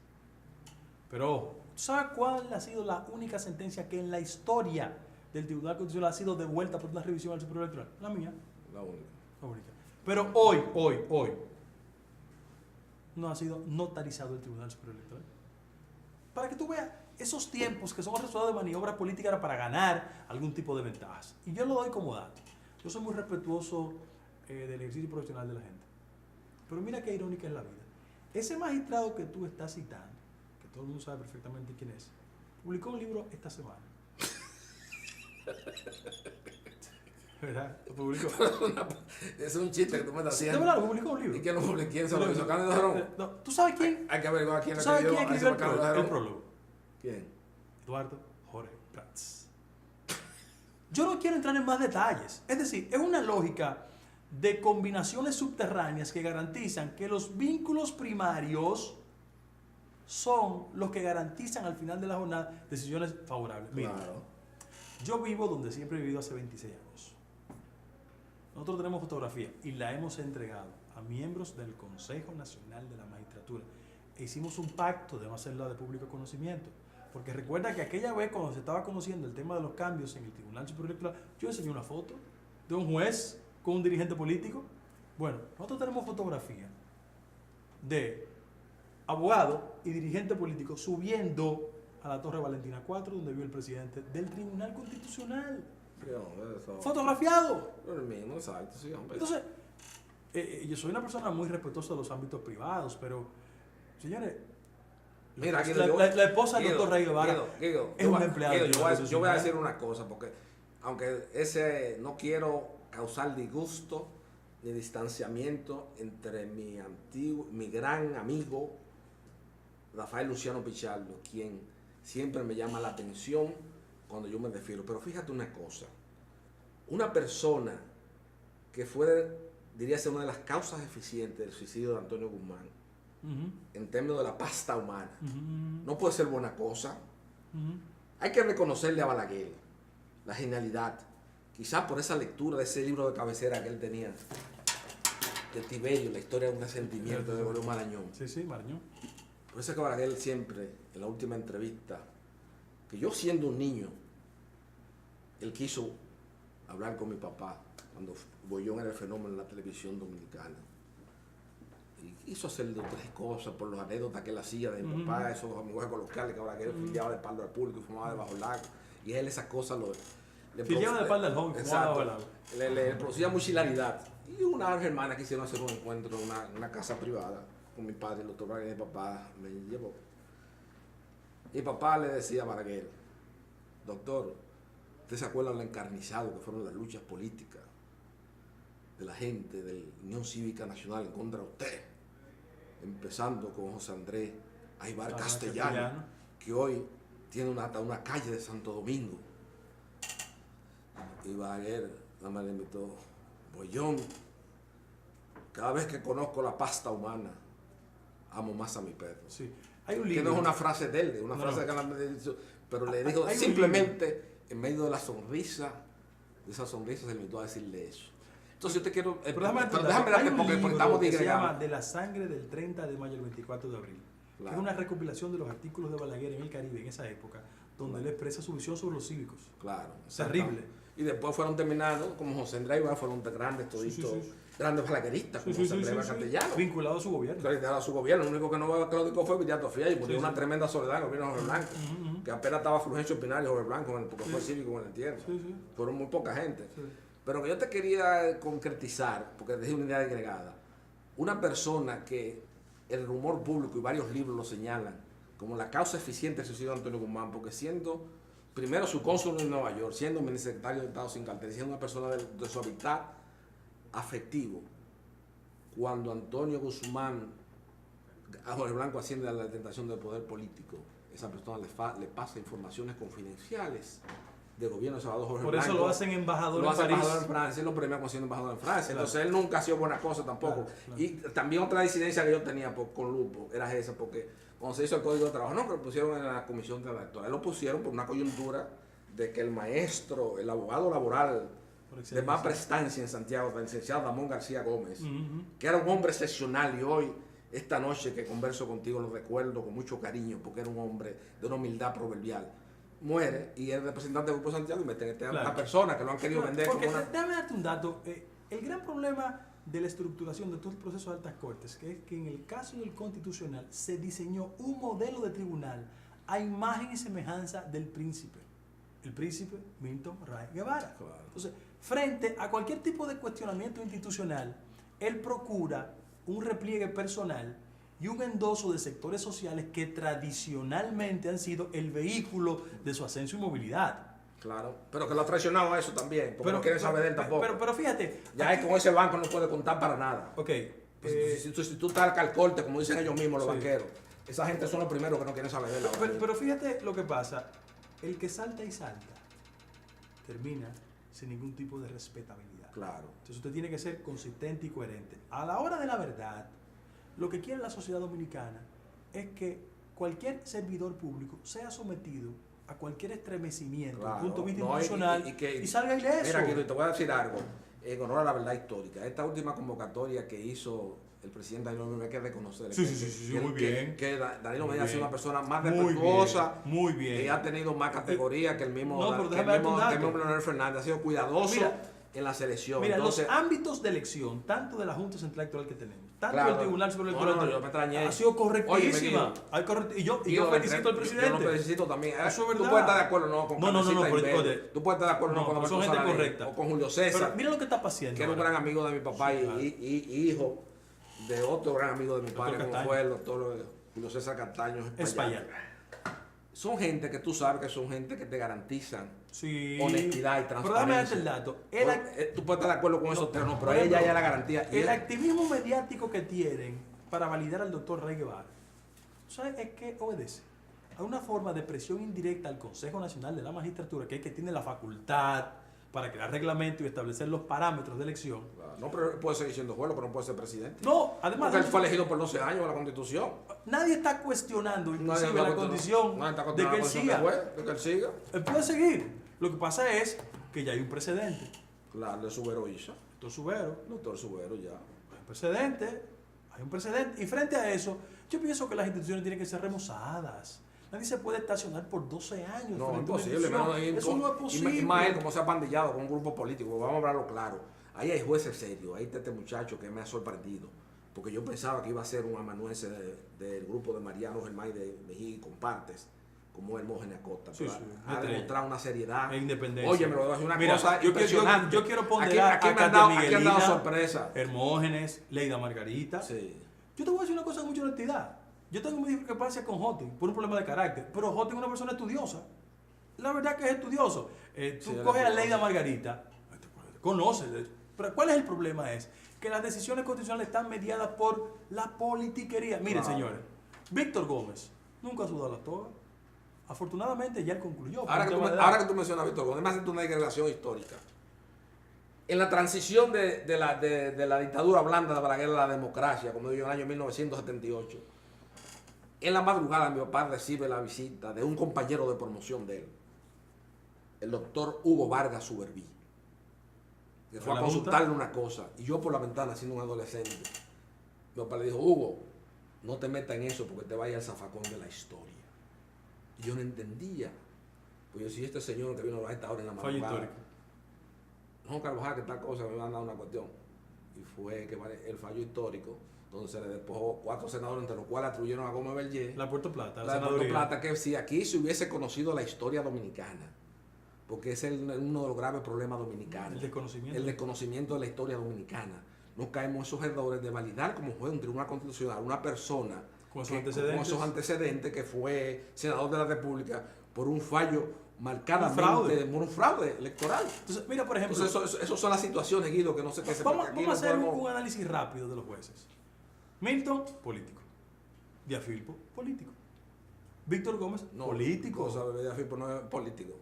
[SPEAKER 3] Pero ojo, ¿tú sabes cuál ha sido la única sentencia que en la historia del Tribunal Constitucional ha sido devuelta por una revisión al Superior Electoral? La mía.
[SPEAKER 2] La única.
[SPEAKER 3] La única. Pero hoy, no ha sido notarizado el Tribunal Superior Electoral. Para que tú veas esos tiempos que son resultado de maniobra política para ganar algún tipo de ventajas. Y yo lo doy como dato. Yo soy muy respetuoso del ejercicio profesional de la gente. Pero mira qué irónica es la vida. Ese magistrado que tú estás citando, que todo el mundo sabe perfectamente quién es, publicó un libro esta semana. ¿Verdad? Lo publicó.
[SPEAKER 2] Es un chiste que tú me estás haciendo.
[SPEAKER 3] De verdad, lo publicó un libro.
[SPEAKER 2] ¿Y quién lo publicó? ¿Quién se lo hizo? ¿Cándido Jarón?
[SPEAKER 3] No, ¿tú sabes quién?
[SPEAKER 2] Hay que averiguar quién
[SPEAKER 3] ¿Tú
[SPEAKER 2] lo
[SPEAKER 3] sabes
[SPEAKER 2] escribió.
[SPEAKER 3] quién
[SPEAKER 2] Ahí se
[SPEAKER 3] escribió
[SPEAKER 2] me acaba de
[SPEAKER 3] el prólogo?
[SPEAKER 2] ¿Quién?
[SPEAKER 3] Eduardo Jorge Prats. Yo no quiero entrar en más detalles. Es decir, es una lógica de combinaciones subterráneas que garantizan que los vínculos primarios son los que garantizan al final de la jornada decisiones favorables. Mira,
[SPEAKER 2] Claro.
[SPEAKER 3] yo vivo donde siempre he vivido hace 26 años. Nosotros tenemos fotografía y la hemos entregado a miembros del Consejo Nacional de la Magistratura. E hicimos un pacto de no hacerla de público conocimiento. Porque recuerda que aquella vez cuando se estaba conociendo el tema de los cambios en el Tribunal Superior Electoral, yo enseñé una foto de un juez con un dirigente político. Bueno, nosotros tenemos fotografía de abogado y dirigente político subiendo a la Torre Valentina 4, donde vive el presidente del Tribunal Constitucional.
[SPEAKER 2] Sí, hombre, eso.
[SPEAKER 3] Fotografiado.
[SPEAKER 2] El mismo, exacto, sí, hombre.
[SPEAKER 3] Entonces, yo soy una persona muy respetuosa de los ámbitos privados, pero, señores,
[SPEAKER 2] Mira,
[SPEAKER 3] la esposa del doctor Rey Guevara es una empleada.
[SPEAKER 2] Yo voy a decir una cosa, porque aunque no quiero causar disgusto ni distanciamiento entre mi gran amigo Rafael Luciano Pichardo, quien siempre me llama la atención cuando yo me refiero. Pero fíjate una cosa, una persona que diría ser una de las causas eficientes del suicidio de Antonio Guzmán, en términos de la pasta humana, no puede ser buena cosa. Hay que reconocerle a Balaguer la genialidad, quizás por esa lectura de ese libro de cabecera que él tenía, de Tiberio, la historia de un resentimiento de Gregorio Marañón.
[SPEAKER 3] Sí, Marañón.
[SPEAKER 2] Por eso es que Balaguer siempre, en la última entrevista, que yo siendo un niño, él quiso hablar con mi papá cuando Bollón era el fenómeno en la televisión dominicana. Y quiso hacer 2 o 3 cosas por los anécdotas que él hacía de mi papá, esos amigos locales que Balaguer filiaba de espalda al público y fumaba debajo del lago. Y él esas cosas
[SPEAKER 3] filiaba de espalda al joven, fumaba debajo del lago.
[SPEAKER 2] Le producía mucha hilaridad. Y una hermana quisieron hacer un encuentro en una casa privada con mi padre, el doctor Balaguer, y mi papá me llevó. Y papá le decía a Balaguer: doctor, ¿usted se acuerda de lo encarnizado que fueron las luchas políticas de la gente de la Unión Cívica Nacional en contra de usted? Empezando con José Andrés a Ibar
[SPEAKER 3] Ibar
[SPEAKER 2] Castellano,
[SPEAKER 3] Castellano,
[SPEAKER 2] que hoy tiene hasta una calle de Santo Domingo. Ibaguer, nada más le invitó Bollón. Cada vez que conozco la pasta humana, amo más a mi perro.
[SPEAKER 3] Sí. Hay un
[SPEAKER 2] Que
[SPEAKER 3] libro.
[SPEAKER 2] no es una frase de él, es una
[SPEAKER 3] No,
[SPEAKER 2] frase
[SPEAKER 3] no.
[SPEAKER 2] que él me dicho, pero le dijo
[SPEAKER 3] Hay un
[SPEAKER 2] simplemente, en medio de la sonrisa, de esa sonrisa se limitó a decirle eso. Entonces yo te quiero,
[SPEAKER 3] Pero déjame
[SPEAKER 2] déjame
[SPEAKER 3] hay
[SPEAKER 2] darte
[SPEAKER 3] un
[SPEAKER 2] porque
[SPEAKER 3] libro
[SPEAKER 2] estamos
[SPEAKER 3] que se llama
[SPEAKER 2] digregando.
[SPEAKER 3] De la sangre del 30 de mayo al 24 de abril. Que
[SPEAKER 2] Claro.
[SPEAKER 3] es una recopilación de los artículos de Balaguer en el Caribe en esa época, donde él expresa su visión sobre los cívicos.
[SPEAKER 2] Claro.
[SPEAKER 3] Terrible.
[SPEAKER 2] Y después fueron terminados, como José Andrés Ibar, fueron grandes toditos,
[SPEAKER 3] Sí, sí, sí.
[SPEAKER 2] grandes balagueristas, como José Andrés Ibar Castellano.
[SPEAKER 3] Vinculado a su gobierno.
[SPEAKER 2] Claro, a su gobierno, lo único que no claudicó fue Viriato Fía y murió
[SPEAKER 3] Sí,
[SPEAKER 2] una
[SPEAKER 3] sí.
[SPEAKER 2] tremenda soledad en el gobierno de Jorge Blanco,
[SPEAKER 3] Ujú.
[SPEAKER 2] que apenas estaba Fulgencio Pinar y Jorge Blanco, porque fue cívico en el tiempo.
[SPEAKER 3] Sí, sí.
[SPEAKER 2] Fueron muy poca gente.
[SPEAKER 3] Sí.
[SPEAKER 2] Pero que yo te quería concretizar, porque dejé una idea agregada, una persona que el rumor público y varios libros lo señalan como la causa eficiente del suicidio de Antonio Guzmán, porque siendo primero su cónsul en Nueva York, siendo secretario de Estado sin cartel, siendo una persona de su hábitat afectivo, cuando Antonio Guzmán, a Jorge Blanco asciende a la tentación del poder político, esa persona le pasa informaciones confidenciales del gobierno de Salvador Jorge
[SPEAKER 3] Por
[SPEAKER 2] Blanco.
[SPEAKER 3] eso lo hacen embajador
[SPEAKER 2] Lo
[SPEAKER 3] en
[SPEAKER 2] hace
[SPEAKER 3] París.
[SPEAKER 2] embajador en Francia, él lo premia como siendo embajador en Francia.
[SPEAKER 3] Claro.
[SPEAKER 2] Entonces él nunca ha sido buena cosa tampoco.
[SPEAKER 3] Claro, claro.
[SPEAKER 2] Y también otra disidencia que yo tenía con Lupo era esa, porque cuando se hizo el Código de Trabajo, no, que lo pusieron en la comisión redactora, lo pusieron por una coyuntura de que el maestro, el abogado laboral
[SPEAKER 3] Por
[SPEAKER 2] de
[SPEAKER 3] excelencia.
[SPEAKER 2] más prestancia en Santiago, el licenciado Damón García Gómez,
[SPEAKER 3] Ujú.
[SPEAKER 2] que era un hombre excepcional y hoy, esta noche que converso contigo, lo recuerdo con mucho cariño, porque era un hombre de una humildad proverbial. Muere y es representante del Grupo Santiago y meten a esta
[SPEAKER 3] Claro.
[SPEAKER 2] persona que lo han querido vender
[SPEAKER 3] Porque
[SPEAKER 2] como una...
[SPEAKER 3] déjame darte un dato. El gran problema de la estructuración de todo el proceso de altas cortes, que es que en el caso del constitucional se diseñó un modelo de tribunal a imagen y semejanza del príncipe. El príncipe Milton Ray Guevara.
[SPEAKER 2] Claro.
[SPEAKER 3] Entonces, frente a cualquier tipo de cuestionamiento institucional, él procura un repliegue personal y un endoso de sectores sociales que tradicionalmente han sido el vehículo de su ascenso y movilidad.
[SPEAKER 2] Claro, pero que lo ha traicionado a eso también, porque no quieren saber de él tampoco.
[SPEAKER 3] Pero fíjate.
[SPEAKER 2] Ya es con ese banco no puede contar para nada.
[SPEAKER 3] Ok.
[SPEAKER 2] Pues, si tú estás al calcorte, como dicen ellos mismos, los
[SPEAKER 3] Sí.
[SPEAKER 2] banqueros, esa gente son los primeros que no quieren saber de él.
[SPEAKER 3] Pero fíjate lo que pasa. El que salta y salta termina sin ningún tipo de respetabilidad.
[SPEAKER 2] Claro.
[SPEAKER 3] Entonces usted tiene que ser consistente y coherente. A la hora de la verdad, lo que quiere la sociedad dominicana es que cualquier servidor público sea sometido a cualquier estremecimiento
[SPEAKER 2] Claro.
[SPEAKER 3] desde el punto de vista
[SPEAKER 2] No,
[SPEAKER 3] institucional y salga ileso.
[SPEAKER 2] Mira, Guido, te voy a decir algo, en honor a la verdad histórica. Esta última convocatoria que hizo el presidente Danilo Medina, hay que reconocer
[SPEAKER 3] Sí, sí, sí, sí,
[SPEAKER 2] que,
[SPEAKER 3] muy bien.
[SPEAKER 2] que Danilo
[SPEAKER 3] Muy
[SPEAKER 2] Medina ha sido
[SPEAKER 3] bien.
[SPEAKER 2] una persona más
[SPEAKER 3] Muy
[SPEAKER 2] respetuosa,
[SPEAKER 3] bien, muy bien.
[SPEAKER 2] que ha tenido más categoría que el mismo,
[SPEAKER 3] No, pero
[SPEAKER 2] que
[SPEAKER 3] déjame
[SPEAKER 2] el
[SPEAKER 3] darte un
[SPEAKER 2] mismo,
[SPEAKER 3] dato.
[SPEAKER 2] que el mismo Leonel Fernández. Ha sido cuidadoso
[SPEAKER 3] Mira,
[SPEAKER 2] en la selección.
[SPEAKER 3] Mira,
[SPEAKER 2] Entonces,
[SPEAKER 3] los ámbitos de elección, tanto de la Junta Central Electoral que tenemos, tanto
[SPEAKER 2] Claro.
[SPEAKER 3] del Tribunal Superior
[SPEAKER 2] No,
[SPEAKER 3] Electoral,
[SPEAKER 2] no, yo me extrañé.
[SPEAKER 3] ha sido correctísima.
[SPEAKER 2] Oye,
[SPEAKER 3] Hay y yo
[SPEAKER 2] Guido,
[SPEAKER 3] felicito al presidente.
[SPEAKER 2] Yo lo felicito también.
[SPEAKER 3] Eso es
[SPEAKER 2] Tú
[SPEAKER 3] verdad.
[SPEAKER 2] puedes estar de acuerdo no con
[SPEAKER 3] No,
[SPEAKER 2] Carmencita
[SPEAKER 3] pero,
[SPEAKER 2] Inver,
[SPEAKER 3] oye,
[SPEAKER 2] tú puedes estar de acuerdo no,
[SPEAKER 3] no,
[SPEAKER 2] con
[SPEAKER 3] son
[SPEAKER 2] Alberto
[SPEAKER 3] gente
[SPEAKER 2] Saladín,
[SPEAKER 3] correcta.
[SPEAKER 2] o con Julio César,
[SPEAKER 3] Pero mira lo que está pasando.
[SPEAKER 2] que era un
[SPEAKER 3] ahora.
[SPEAKER 2] gran amigo de mi papá
[SPEAKER 3] Sí, claro.
[SPEAKER 2] y hijo de otro gran amigo de mi
[SPEAKER 3] Doctor
[SPEAKER 2] padre, como
[SPEAKER 3] Castaño.
[SPEAKER 2] fue el doctor Julio César Castaño
[SPEAKER 3] Espaillat.
[SPEAKER 2] Son gente que tú sabes que son gente que te garantizan
[SPEAKER 3] Sí.
[SPEAKER 2] honestidad y
[SPEAKER 3] Pero déjame darte
[SPEAKER 2] transparencia.
[SPEAKER 3] el dato.
[SPEAKER 2] Tú puedes estar de acuerdo con esos términos, pero
[SPEAKER 3] por
[SPEAKER 2] ella
[SPEAKER 3] ejemplo,
[SPEAKER 2] ya la garantía. Y
[SPEAKER 3] El
[SPEAKER 2] él-
[SPEAKER 3] activismo mediático que tienen para validar al doctor Rey Guevara, ¿sabes? Es que obedece a una forma de presión indirecta al Consejo Nacional de la Magistratura, que es que tiene la facultad para crear reglamento y establecer los parámetros de elección.
[SPEAKER 2] No, pero él puede seguir siendo juez, pero no puede ser presidente.
[SPEAKER 3] No, además,
[SPEAKER 2] Porque él fue elegido por 12 años en la Constitución.
[SPEAKER 3] nadie está cuestionando inclusive
[SPEAKER 2] Nadie
[SPEAKER 3] la
[SPEAKER 2] está
[SPEAKER 3] condición
[SPEAKER 2] nadie está
[SPEAKER 3] de
[SPEAKER 2] cuestionando
[SPEAKER 3] que él
[SPEAKER 2] la condición
[SPEAKER 3] siga.
[SPEAKER 2] de juez, de que él siga.
[SPEAKER 3] Él puede seguir. Lo que pasa es que ya hay un precedente.
[SPEAKER 2] Claro, de Subero Isa,
[SPEAKER 3] Doctor Subero,
[SPEAKER 2] doctor Subero ya.
[SPEAKER 3] hay un precedente, hay un precedente. Y frente a eso, yo pienso que las instituciones tienen que ser remozadas. Nadie se puede estacionar por 12 años.
[SPEAKER 2] No,
[SPEAKER 3] frente a una
[SPEAKER 2] imposible.
[SPEAKER 3] institución.
[SPEAKER 2] menos-
[SPEAKER 3] Eso no es posible.
[SPEAKER 2] Y más él, como se ha pandillado con un grupo político, vamos a hablarlo claro. Ahí hay jueces serios, ahí está este muchacho que me ha sorprendido. Porque yo pensaba que iba a ser un amanuense del grupo de Mariano Germán y de Mejía y Compartes, como Hermógenes Acosta.
[SPEAKER 3] Sí,
[SPEAKER 2] pero
[SPEAKER 3] sí,
[SPEAKER 2] ha
[SPEAKER 3] estrella.
[SPEAKER 2] demostrado una seriedad.
[SPEAKER 3] E independencia.
[SPEAKER 2] Oye, me lo voy a decir una
[SPEAKER 3] Mira,
[SPEAKER 2] cosa
[SPEAKER 3] yo
[SPEAKER 2] impresionante.
[SPEAKER 3] quiero ponderar
[SPEAKER 2] aquí
[SPEAKER 3] a
[SPEAKER 2] me han
[SPEAKER 3] Katia
[SPEAKER 2] dado, aquí han dado
[SPEAKER 3] Miguelina,
[SPEAKER 2] sorpresa.
[SPEAKER 3] Hermógenes, Leida Margarita.
[SPEAKER 2] Sí.
[SPEAKER 3] Yo te voy a decir una cosa con mucha honestidad. Yo tengo mi discrepancia con Jotin por un problema de carácter, pero Jotin es una persona estudiosa. La verdad que es estudioso. Tú
[SPEAKER 2] Sí, él
[SPEAKER 3] coges
[SPEAKER 2] es
[SPEAKER 3] a Leida
[SPEAKER 2] estudioso.
[SPEAKER 3] Margarita, conoces, pero ¿cuál es el problema? Es que las decisiones constitucionales están mediadas por la politiquería. Miren,
[SPEAKER 2] Claro.
[SPEAKER 3] señores, Víctor Gómez nunca ha sudado la toga. Afortunadamente ya él concluyó. por
[SPEAKER 2] Ahora
[SPEAKER 3] un
[SPEAKER 2] que,
[SPEAKER 3] tema de
[SPEAKER 2] ahora
[SPEAKER 3] edad.
[SPEAKER 2] que tú mencionas a Víctor Gómez, me hace una declaración histórica. En la transición de la dictadura blanda de Balaguer a la democracia, como digo, en el año 1978, en la madrugada mi papá recibe la visita de un compañero de promoción de él, el doctor Hugo Vargas Suberví, que fue a
[SPEAKER 3] ¿La
[SPEAKER 2] consultarle una cosa, y yo por la ventana, siendo un adolescente, mi papá le dijo: Hugo, no te metas en eso porque te vaya al zafacón de la historia. Y yo no entendía. Pues yo, si este señor que vino a esta hora en la
[SPEAKER 3] Fallo
[SPEAKER 2] madrugada,
[SPEAKER 3] histórico.
[SPEAKER 2] no, Carvajal, que tal cosa, me van a dar una cuestión. Y fue que el fallo histórico, donde se le despojó 4 senadores, entre los cuales atribuyeron a Gómez Berger
[SPEAKER 3] La Puerto Plata,
[SPEAKER 2] la de Puerto
[SPEAKER 3] senaduría.
[SPEAKER 2] Plata, que si aquí se hubiese conocido la historia dominicana, porque ese es uno de los graves problemas dominicanos,
[SPEAKER 3] El desconocimiento.
[SPEAKER 2] el desconocimiento de la historia dominicana. No caemos en esos errores de validar como juez un tribunal constitucional una persona
[SPEAKER 3] Con esos
[SPEAKER 2] que,
[SPEAKER 3] antecedentes.
[SPEAKER 2] con esos antecedentes, que fue senador de la República por un fallo marcadamente, por un fraude electoral.
[SPEAKER 3] Entonces, mira, por ejemplo,
[SPEAKER 2] Entonces, eso son las situaciones, Guido, que no sé qué se
[SPEAKER 3] vamos,
[SPEAKER 2] porque aquí
[SPEAKER 3] vamos a
[SPEAKER 2] no
[SPEAKER 3] hacer
[SPEAKER 2] podemos-
[SPEAKER 3] un análisis rápido de los jueces. Milton, político. Diafilpo, político. Víctor Gómez,
[SPEAKER 2] no,
[SPEAKER 3] político.
[SPEAKER 2] cosa, Filipo no es político,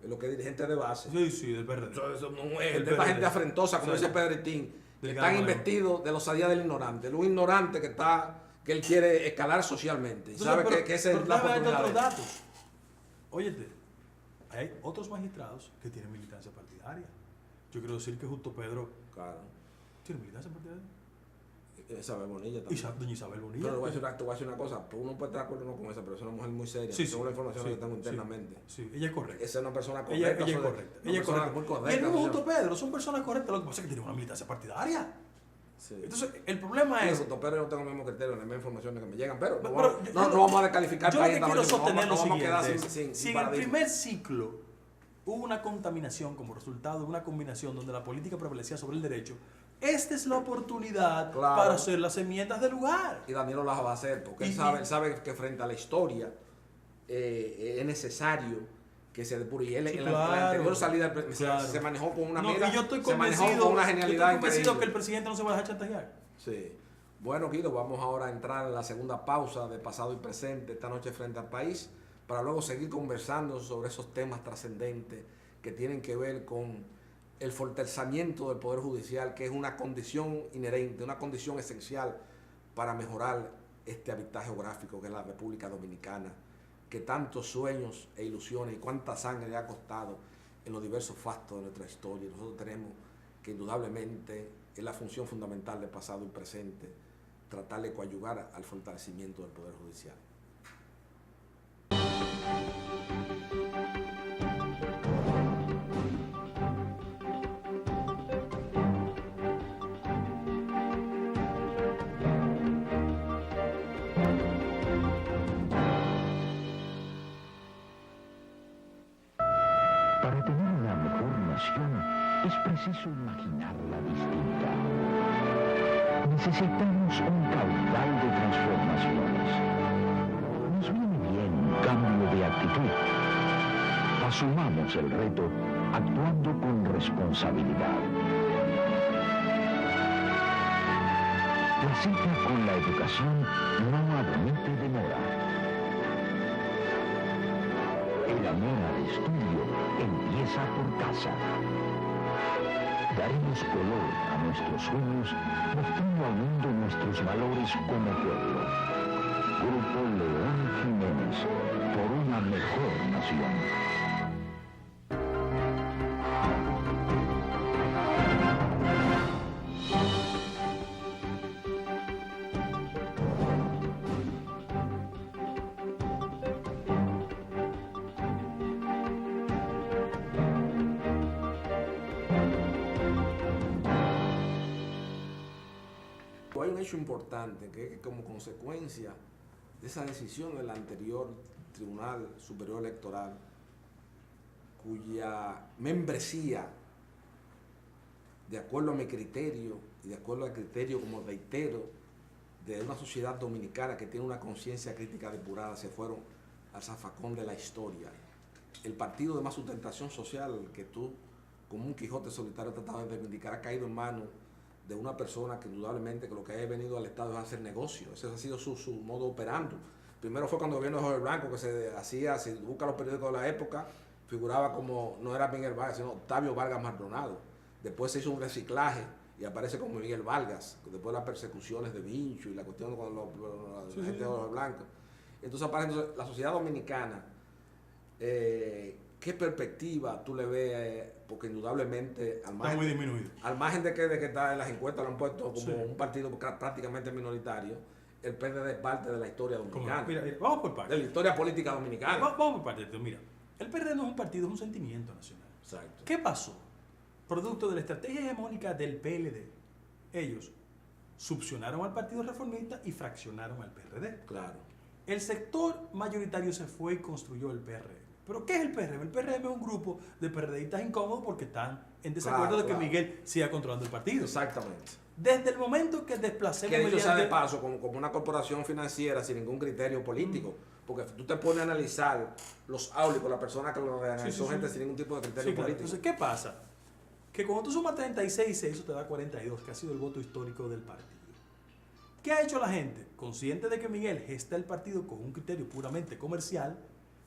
[SPEAKER 2] es lo que es dirigente de base.
[SPEAKER 3] Sí, sí, del PRD.
[SPEAKER 2] Eso no es
[SPEAKER 3] El
[SPEAKER 2] de esta
[SPEAKER 3] PRD.
[SPEAKER 2] gente afrentosa, como
[SPEAKER 3] Sí.
[SPEAKER 2] dice Pedritín, que
[SPEAKER 3] Del
[SPEAKER 2] están
[SPEAKER 3] Gano
[SPEAKER 2] investidos de los días del ignorante. Un ignorante que él quiere escalar socialmente. Y
[SPEAKER 3] Entonces,
[SPEAKER 2] sabe
[SPEAKER 3] pero-
[SPEAKER 2] que esa es
[SPEAKER 3] pero
[SPEAKER 2] la
[SPEAKER 3] déjame darte
[SPEAKER 2] oportunidad.
[SPEAKER 3] otros
[SPEAKER 2] de él.
[SPEAKER 3] datos. Óyete, hay otros magistrados que tienen militancia partidaria. Yo quiero decir que Justo Pedro
[SPEAKER 2] Claro.
[SPEAKER 3] tiene militancia partidaria.
[SPEAKER 2] Isabel Bonilla
[SPEAKER 3] Y
[SPEAKER 2] también.
[SPEAKER 3] doña Isabel Bonilla.
[SPEAKER 2] Pero te voy a decir una cosa, pues uno puede estar de acuerdo o no con esa, pero es una mujer muy seria.
[SPEAKER 3] Sí,
[SPEAKER 2] según la información
[SPEAKER 3] sí,
[SPEAKER 2] que tengo
[SPEAKER 3] sí,
[SPEAKER 2] internamente.
[SPEAKER 3] Sí, ella es correcta.
[SPEAKER 2] Esa es una persona
[SPEAKER 3] Ella
[SPEAKER 2] correcta.
[SPEAKER 3] es
[SPEAKER 2] sobre-
[SPEAKER 3] correcta.
[SPEAKER 2] una
[SPEAKER 3] Ella es
[SPEAKER 2] persona
[SPEAKER 3] correcta.
[SPEAKER 2] muy
[SPEAKER 3] Y
[SPEAKER 2] correcta.
[SPEAKER 3] el mismo
[SPEAKER 2] señor.
[SPEAKER 3] Justo Pedro son personas correctas, lo que pasa es que tienen una militancia partidaria.
[SPEAKER 2] Sí.
[SPEAKER 3] Entonces, el problema es.
[SPEAKER 2] Pero yo no tengo el mismo criterio, las mismas informaciones que me llegan, pero,
[SPEAKER 3] Pero
[SPEAKER 2] no vamos a descalificar
[SPEAKER 3] yo lo
[SPEAKER 2] país
[SPEAKER 3] que
[SPEAKER 2] esta
[SPEAKER 3] quiero
[SPEAKER 2] noche, porque
[SPEAKER 3] sostener lo
[SPEAKER 2] nos vamos a quedar
[SPEAKER 3] siguiente.
[SPEAKER 2] sin
[SPEAKER 3] Si en el
[SPEAKER 2] paradigma.
[SPEAKER 3] primer ciclo hubo una contaminación como resultado de una combinación donde la política prevalecía sobre el derecho, esta es la oportunidad
[SPEAKER 2] Claro.
[SPEAKER 3] para hacer las enmiendas del lugar.
[SPEAKER 2] Y Danilo las va a hacer, porque
[SPEAKER 3] Y-
[SPEAKER 2] él sabe que frente a la historia es necesario que se depure. Y él
[SPEAKER 3] Sí,
[SPEAKER 2] en la
[SPEAKER 3] claro,
[SPEAKER 2] anterior salida
[SPEAKER 3] claro.
[SPEAKER 2] se manejó con una
[SPEAKER 3] No,
[SPEAKER 2] mira,
[SPEAKER 3] y yo estoy
[SPEAKER 2] se manejó
[SPEAKER 3] convencido,
[SPEAKER 2] con una
[SPEAKER 3] yo estoy
[SPEAKER 2] genialidad
[SPEAKER 3] convencido
[SPEAKER 2] increíble.
[SPEAKER 3] que el presidente no se va a dejar chantajear.
[SPEAKER 2] Sí. Bueno, Guido, vamos ahora a entrar en la segunda pausa de pasado y presente esta noche frente al país, para luego seguir conversando sobre esos temas trascendentes que tienen que ver con el fortalecimiento del Poder Judicial, que es una condición inherente, una condición esencial para mejorar este hábitat geográfico que es la República Dominicana, que tantos sueños e ilusiones y cuánta sangre le ha costado en los diversos fastos de nuestra historia. Nosotros tenemos que indudablemente es la función fundamental del pasado y presente, tratar de coadyuvar al fortalecimiento del Poder Judicial.
[SPEAKER 1] Para tener una mejor nación es preciso imaginarla distinta. Necesitamos un caudal de transformaciones. Nos viene bien un cambio de actitud. Asumamos el reto actuando con responsabilidad. La cita con la educación no admite demora. El amor al estudio empieza por casa. Daremos color a nuestros sueños, mostrando al mundo nuestros valores como pueblo. Grupo León Jiménez, por una mejor nación.
[SPEAKER 2] Hay un hecho importante que es que como consecuencia de esa decisión del anterior Tribunal Superior Electoral, cuya membresía, de acuerdo a mi criterio y de acuerdo al criterio, como reitero, de una sociedad dominicana que tiene una conciencia crítica depurada, se fueron al zafacón de la historia. El partido de más sustentación social que tú, como un Quijote solitario, trataba de reivindicar, ha caído en manos de una persona que indudablemente que lo que ha venido al Estado es hacer negocio. Ese ha sido su modo operando. Primero fue cuando el gobierno de Jorge Blanco, que se hacía, si busca los periódicos de la época, figuraba como, no era Miguel Vargas, sino Octavio Vargas Maldonado. Después se hizo un reciclaje y aparece como Miguel Vargas, después de las persecuciones de Vincho y la cuestión con la gente de Jorge Blanco. Entonces aparece la sociedad dominicana. ¿Qué perspectiva tú le ves? Porque indudablemente
[SPEAKER 3] Está muy disminuido.
[SPEAKER 2] al margen de que está en las encuestas lo han puesto como un partido prácticamente minoritario, el PRD es parte de la historia dominicana.
[SPEAKER 3] Mira, vamos por partes.
[SPEAKER 2] De la historia política dominicana.
[SPEAKER 3] Vamos por partes. Mira, el PRD no es un partido, es un sentimiento nacional.
[SPEAKER 2] Exacto.
[SPEAKER 3] ¿Qué pasó? Producto de la estrategia hegemónica del PLD. Ellos subcionaron al Partido Reformista y fraccionaron al PRD.
[SPEAKER 2] Claro.
[SPEAKER 3] El sector mayoritario se fue y construyó el PRM. ¿Pero qué es el PRM? El PRM es un grupo de PRDistas incómodos porque están en desacuerdo de que Miguel siga controlando el partido.
[SPEAKER 2] Exactamente.
[SPEAKER 3] Desde el momento que desplacemos...
[SPEAKER 2] Que dicho sea de paso, como una corporación financiera sin ningún criterio político. Porque tú te pones a analizar los áulicos, las personas que lo rodean, son gente sin ningún tipo de criterio político.
[SPEAKER 3] Entonces, ¿qué pasa? Que cuando tú sumas 36 eso te da 42, que ha sido el voto histórico del partido. ¿Qué ha hecho la gente? Consciente de que Miguel gesta el partido con un criterio puramente comercial,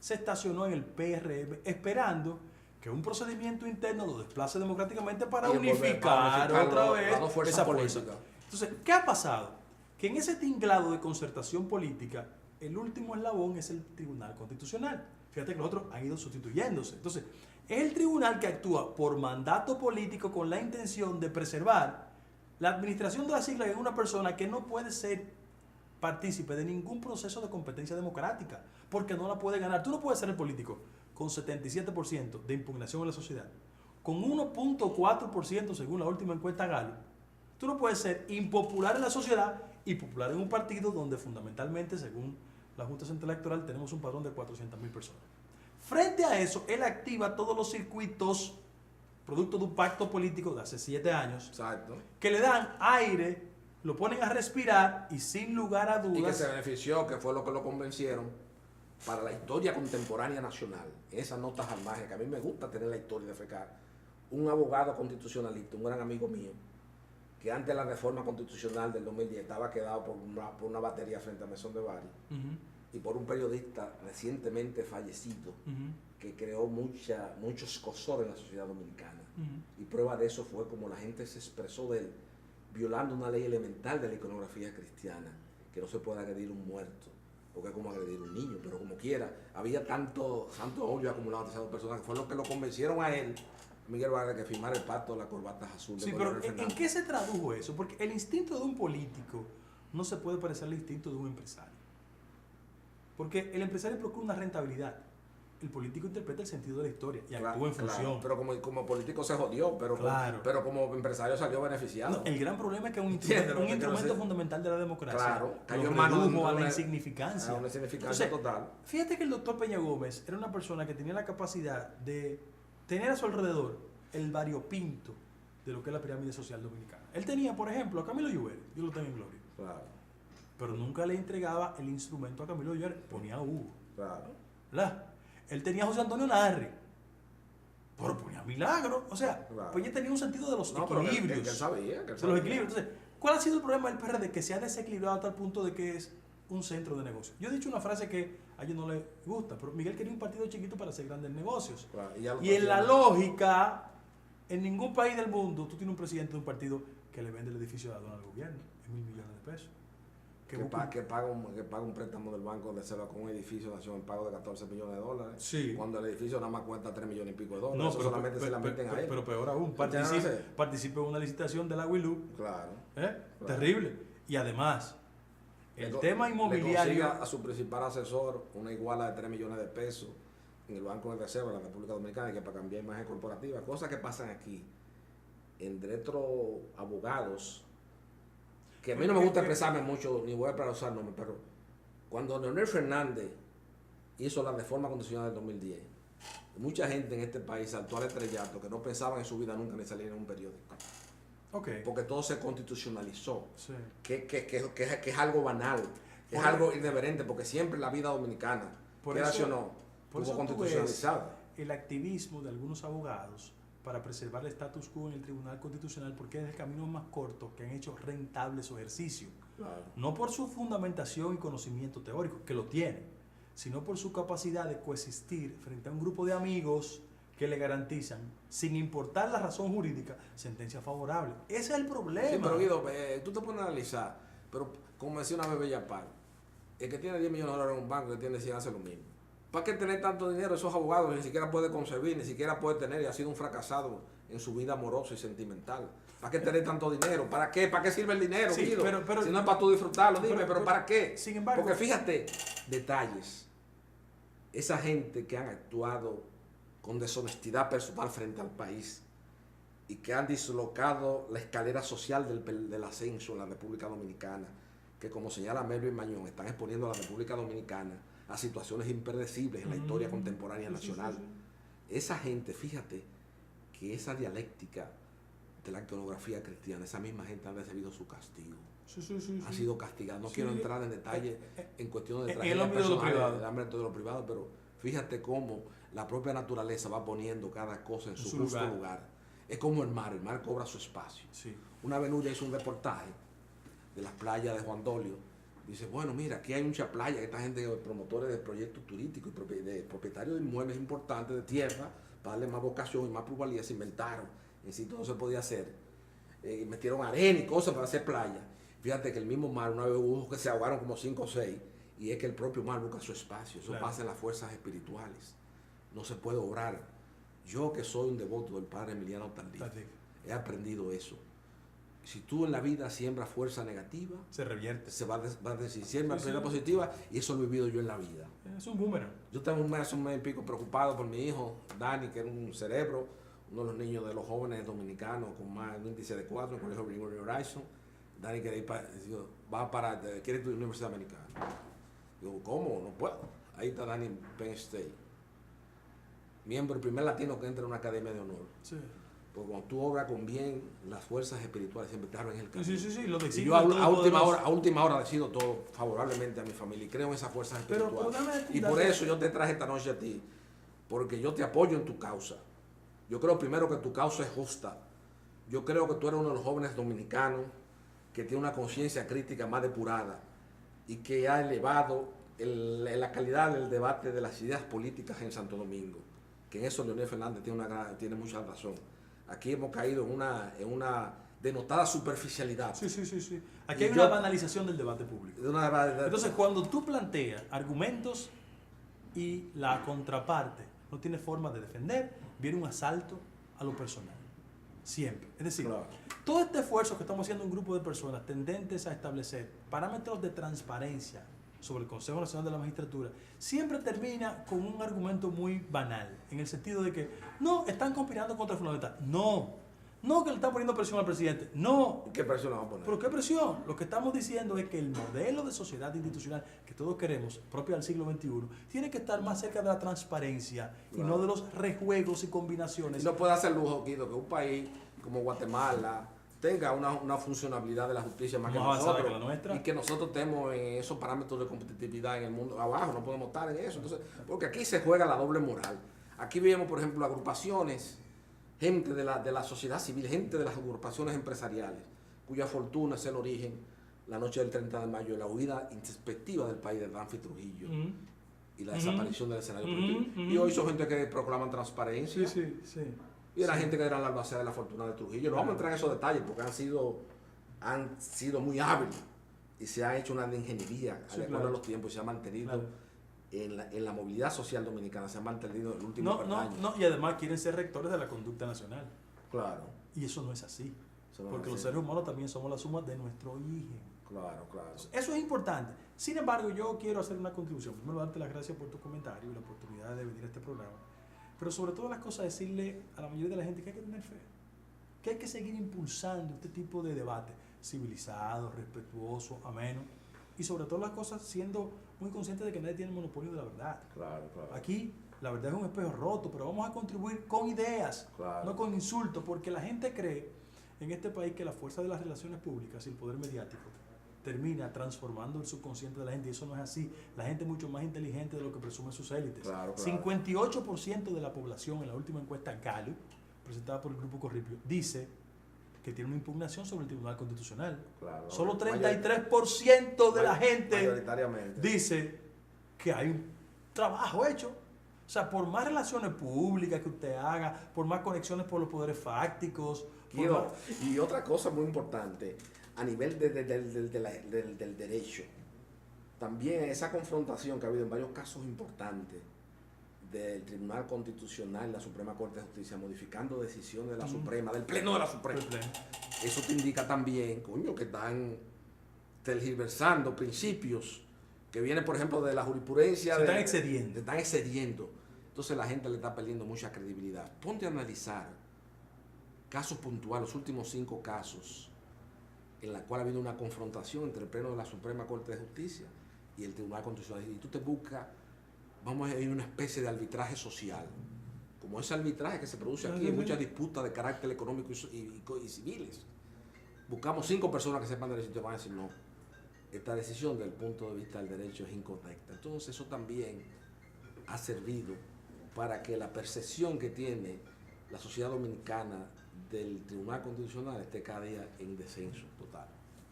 [SPEAKER 3] se estacionó en el PRM esperando que un procedimiento interno lo desplace democráticamente para unificar otra vez esa fuerza. Entonces, ¿qué ha pasado? Que en ese tinglado de concertación política, el último eslabón es el Tribunal Constitucional. Fíjate que los otros han ido sustituyéndose. Entonces, es el tribunal que actúa por mandato político con la intención de preservar la administración de las islas en una persona que no puede ser partícipe de ningún proceso de competencia democrática, porque no la puede ganar. Tú no puedes ser el político con 77% de impugnación en la sociedad, con 1.4% según la última encuesta Gallup. Tú no puedes ser impopular en la sociedad y popular en un partido donde fundamentalmente, según la Junta Central Electoral, tenemos un padrón de 400.000 personas. Frente a eso, él activa todos los circuitos, producto de un pacto político de hace 7 años,
[SPEAKER 2] Exacto.
[SPEAKER 3] que le dan aire, lo ponen a respirar y sin lugar a dudas...
[SPEAKER 2] Y que se benefició, que fue lo que lo convencieron para la historia contemporánea nacional. Esas notas al margen, que a mí me gusta tener la historia de FECAR. Un abogado constitucionalista, un gran amigo mío, que antes de la reforma constitucional del 2010 estaba quedado por una batería frente a Mesón de Bari, y por un periodista recientemente fallecido, que creó mucho escozor en la sociedad dominicana. Y prueba de eso fue como la gente se expresó de él, violando una ley elemental de la iconografía cristiana, que no se puede agredir un muerto, porque es como agredir un niño, pero como quiera, había tanto odio acumulado de esas dos personas, que fue lo que lo convencieron a él, Miguel Vargas, que firmara el pacto de las corbatas azules.
[SPEAKER 3] Sí, pero ¿en qué se tradujo eso? Porque el instinto de un político no se puede parecer al instinto de un empresario. Porque el empresario procura una rentabilidad. El político interpreta el sentido de la historia y actúa en función.
[SPEAKER 2] Pero como político se jodió, pero como empresario salió beneficiado.
[SPEAKER 3] No, el gran problema es que es un instrumento fundamental de la democracia.
[SPEAKER 2] Claro,
[SPEAKER 3] cayó en manos a la insignificancia.
[SPEAKER 2] A una insignificancia total.
[SPEAKER 3] Fíjate que el doctor Peña Gómez era una persona que tenía la capacidad de tener a su alrededor el variopinto de lo que es la pirámide social dominicana. Él tenía, por ejemplo, a Camilo Lluver, Dios lo tenga en gloria.
[SPEAKER 2] Claro.
[SPEAKER 3] Pero nunca le entregaba el instrumento a Camilo Lluver, ponía a Hugo.
[SPEAKER 2] Claro.
[SPEAKER 3] ¿Verdad? Él tenía a José Antonio Narri, pero ponía Milagro. O sea, pues ya tenía un sentido de los equilibrios.
[SPEAKER 2] Que él sabía.
[SPEAKER 3] De los equilibrios. Entonces, ¿cuál ha sido el problema del PRD? Que se ha desequilibrado a tal punto de que es un centro de negocio. Yo he dicho una frase que a ellos no les gusta, pero Miguel quería un partido chiquito para hacer grandes negocios.
[SPEAKER 2] Claro,
[SPEAKER 3] y en la lógica, en ningún país del mundo, tú tienes un presidente de un partido que le vende el edificio de Adón al gobierno en $1.000 millones de pesos.
[SPEAKER 2] Que paga un préstamo del Banco de Selva con un edificio nació en pago de $14 millones.
[SPEAKER 3] Sí.
[SPEAKER 2] Cuando el edificio nada más cuesta $3 millones y pico.
[SPEAKER 3] No,
[SPEAKER 2] eso solamente se la meten a él.
[SPEAKER 3] Pero peor aún, participe en una licitación del agua y luz.
[SPEAKER 2] Claro.
[SPEAKER 3] Terrible. Y además, el tema inmobiliario.
[SPEAKER 2] Le consiga a su principal asesor una iguala de $3 millones de pesos en el Banco de Reserva de la República Dominicana, y que para cambiar imagen corporativa. Cosas que pasan aquí entre otros abogados, que a mí no me gusta expresarme mucho, ni voy a usar nombres, pero cuando Leonel Fernández hizo la reforma constitucional del 2010, mucha gente en este país saltó al estrellato que no pensaban en su vida nunca ni salir en un periódico. Porque todo se constitucionalizó, que es algo banal, es algo irreverente, porque siempre la vida dominicana, estuvo constitucionalizada.
[SPEAKER 3] El activismo de algunos abogados para preservar el status quo en el Tribunal Constitucional porque es el camino más corto que han hecho rentable su ejercicio.
[SPEAKER 2] Claro.
[SPEAKER 3] No por su fundamentación y conocimiento teórico, que lo tiene, sino por su capacidad de coexistir frente a un grupo de amigos que le garantizan, sin importar la razón jurídica, sentencia favorable. Ese es el problema.
[SPEAKER 2] Sí, pero Guido, tú te pones a analizar, pero como decía una vez Bellapar, el que tiene 10 millones de dólares en un banco, el que tiene 100 hace lo mismo. ¿Para qué tener tanto dinero? Esos abogados ni siquiera puede concebir, ni siquiera puede tener, y ha sido un fracasado en su vida amorosa y sentimental. ¿Para qué tener tanto dinero? ¿Para qué? ¿Para qué sirve el dinero,
[SPEAKER 3] Sí,
[SPEAKER 2] Guido?
[SPEAKER 3] pero-
[SPEAKER 2] si no es para tú disfrutarlo, dime, pero ¿para qué?
[SPEAKER 3] Sin embargo,
[SPEAKER 2] Porque fíjate, detalles. Esa gente que han actuado con deshonestidad personal frente al país y que han dislocado la escalera social del ascenso en la República Dominicana, que como señala Melvin Mañón, están exponiendo a la República Dominicana a situaciones impredecibles en la historia contemporánea nacional. Esa gente, fíjate, que esa dialéctica de la iconografía cristiana, esa misma gente ha recibido su castigo. Ha sido castigada. No quiero entrar en detalle en cuestiones de
[SPEAKER 3] en el ámbito de lo privado.
[SPEAKER 2] el ámbito de lo privado, pero fíjate cómo la propia naturaleza va poniendo cada cosa en su justo lugar. Es como el mar cobra su espacio.
[SPEAKER 3] Sí.
[SPEAKER 2] Una vez Nuria hizo un reportaje de las playas de Juan Dolio. Dice, bueno, mira, aquí hay mucha playa, esta gente, promotores de proyectos turísticos y de propietarios de inmuebles importantes de tierra, para darle más vocación y más pluralidad, se inventaron en sitio no se podía hacer. Metieron arena y cosas para hacer playa. Fíjate que el mismo mar, una vez hubo que se ahogaron como 5 o 6, y es que el propio mar busca su espacio. Eso
[SPEAKER 3] Claro.
[SPEAKER 2] pasa en las fuerzas espirituales. No se puede obrar. Yo que soy un devoto del padre Emiliano Tardif, he aprendido eso. Si tú en la vida siembras fuerza negativa,
[SPEAKER 3] Se revierte.
[SPEAKER 2] se va a decir, siembra
[SPEAKER 3] Sí,
[SPEAKER 2] fuerza
[SPEAKER 3] sí.
[SPEAKER 2] positiva, y eso lo he vivido yo en la vida.
[SPEAKER 3] Es un boomerang.
[SPEAKER 2] Yo tengo un mes y pico preocupado por mi hijo, Dani, que era un cerebro, uno de los niños de los jóvenes dominicanos con más un índice de 4 en el colegio Greenwood Horizon. Dani quiere ir quiere estudiar Universidad Americana. Digo, ¿cómo? No puedo. Ahí está Dani en Penn State. Miembro, el primer latino que entra en una academia de honor.
[SPEAKER 3] Sí.
[SPEAKER 2] Porque cuando tú obras con bien, las fuerzas espirituales siempre te abren el camino.
[SPEAKER 3] Sí, lo
[SPEAKER 2] Y
[SPEAKER 3] decimos.
[SPEAKER 2] yo a última hora decido todo favorablemente a mi familia y creo en esas fuerzas espirituales. Y por eso yo te traje esta noche a ti, porque yo te apoyo en tu causa. Yo creo primero que tu causa es justa. Yo creo que tú eres uno de los jóvenes dominicanos que tiene una conciencia crítica más depurada y que ha elevado la calidad del debate de las ideas políticas en Santo Domingo. Que en eso Leonel Fernández tiene mucha razón. Aquí hemos caído en una denotada superficialidad.
[SPEAKER 3] Sí. Aquí hay una banalización del debate público. Entonces, cuando tú planteas argumentos y la contraparte no tiene forma de defender, viene un asalto a lo personal. Siempre. Es decir,
[SPEAKER 2] Claro.
[SPEAKER 3] todo este esfuerzo que estamos haciendo un grupo de personas tendentes a establecer parámetros de transparencia sobre el Consejo Nacional de la Magistratura, siempre termina con un argumento muy banal, en el sentido de que no, están conspirando contra el fundamental. No que le están poniendo presión al presidente. No.
[SPEAKER 2] ¿Qué presión vamos a poner?
[SPEAKER 3] ¿Pero qué presión? Lo que estamos diciendo es que el modelo de sociedad institucional que todos queremos, propio del siglo XXI, tiene que estar más cerca de la transparencia y no de los rejuegos y combinaciones.
[SPEAKER 2] Y no puede hacer lujo, Guido, que un país como Guatemala tenga una funcionabilidad de la justicia más que
[SPEAKER 3] Más avanzada
[SPEAKER 2] nosotros.
[SPEAKER 3] que la nuestra.
[SPEAKER 2] Y que nosotros estemos en esos parámetros de competitividad en el mundo abajo, no podemos estar en eso. Entonces, porque aquí se juega la doble moral. Aquí vemos, por ejemplo, agrupaciones, gente de la sociedad civil, gente de las agrupaciones empresariales, cuya fortuna es el origen, la noche del 30 de mayo, de la huida introspectiva del país de Danfi Trujillo y la desaparición del escenario político. Y hoy son gente que proclaman transparencia.
[SPEAKER 3] Sí.
[SPEAKER 2] Y era gente que era la albacea de la fortuna de Trujillo. No vamos a entrar en esos detalles porque han sido muy hábiles y se ha hecho una ingeniería de acuerdo a los tiempos y se ha mantenido en la movilidad social dominicana, se ha mantenido en el último años.
[SPEAKER 3] Y además quieren ser rectores de la conducta nacional.
[SPEAKER 2] Claro.
[SPEAKER 3] Y eso no es así.
[SPEAKER 2] Eso no
[SPEAKER 3] Porque
[SPEAKER 2] es
[SPEAKER 3] los
[SPEAKER 2] así.
[SPEAKER 3] seres humanos también somos la suma de nuestro origen.
[SPEAKER 2] Claro.
[SPEAKER 3] Eso es importante. Sin embargo, yo quiero hacer una contribución. Primero, darte las gracias por tu comentario y la oportunidad de venir a este programa. Pero sobre todas las cosas, decirle a la mayoría de la gente que hay que tener fe. Que hay que seguir impulsando este tipo de debate civilizado, respetuoso, ameno. Y sobre todas las cosas, siendo muy conscientes de que nadie tiene el monopolio de la verdad.
[SPEAKER 2] Claro.
[SPEAKER 3] Aquí, la verdad es un espejo roto, pero vamos a contribuir con ideas,
[SPEAKER 2] Claro.
[SPEAKER 3] no con insultos, porque la gente cree en este país que la fuerza de las relaciones públicas y el poder mediático termina transformando el subconsciente de la gente, y eso no es así. La gente es mucho más inteligente de lo que presumen sus élites.
[SPEAKER 2] Claro.
[SPEAKER 3] 58% de la población en la última encuesta Gallup presentada por el Grupo Corripio, dice que tiene una impugnación sobre el Tribunal Constitucional.
[SPEAKER 2] Claro,
[SPEAKER 3] Solo 33% de la gente
[SPEAKER 2] mayoritariamente
[SPEAKER 3] dice que hay un trabajo hecho. O sea, por más relaciones públicas que usted haga, por más conexiones por los poderes fácticos.
[SPEAKER 2] Y otra cosa muy importante, a nivel del derecho, también esa confrontación que ha habido en varios casos importantes del Tribunal Constitucional y la Suprema Corte de Justicia modificando decisiones de la Suprema, del Pleno de la Suprema. Eso te indica también, coño, que están tergiversando principios que vienen, por ejemplo, de la jurisprudencia.
[SPEAKER 3] Se están excediendo.
[SPEAKER 2] Se están excediendo. Entonces la gente le está perdiendo mucha credibilidad. Ponte a analizar casos puntuales, los últimos 5 casos, en la cual ha habido una confrontación entre el Pleno de la Suprema Corte de Justicia y el Tribunal Constitucional. Y tú te buscas, vamos a ir a una especie de arbitraje social, como ese arbitraje que se produce aquí en muchas disputas de carácter económico y civiles. Buscamos 5 personas que sepan derecho y te van a decir no, esta decisión desde el punto de vista del derecho es incorrecta. Entonces eso también ha servido para que la percepción que tiene la sociedad dominicana del Tribunal Constitucional esté cada día en descenso total.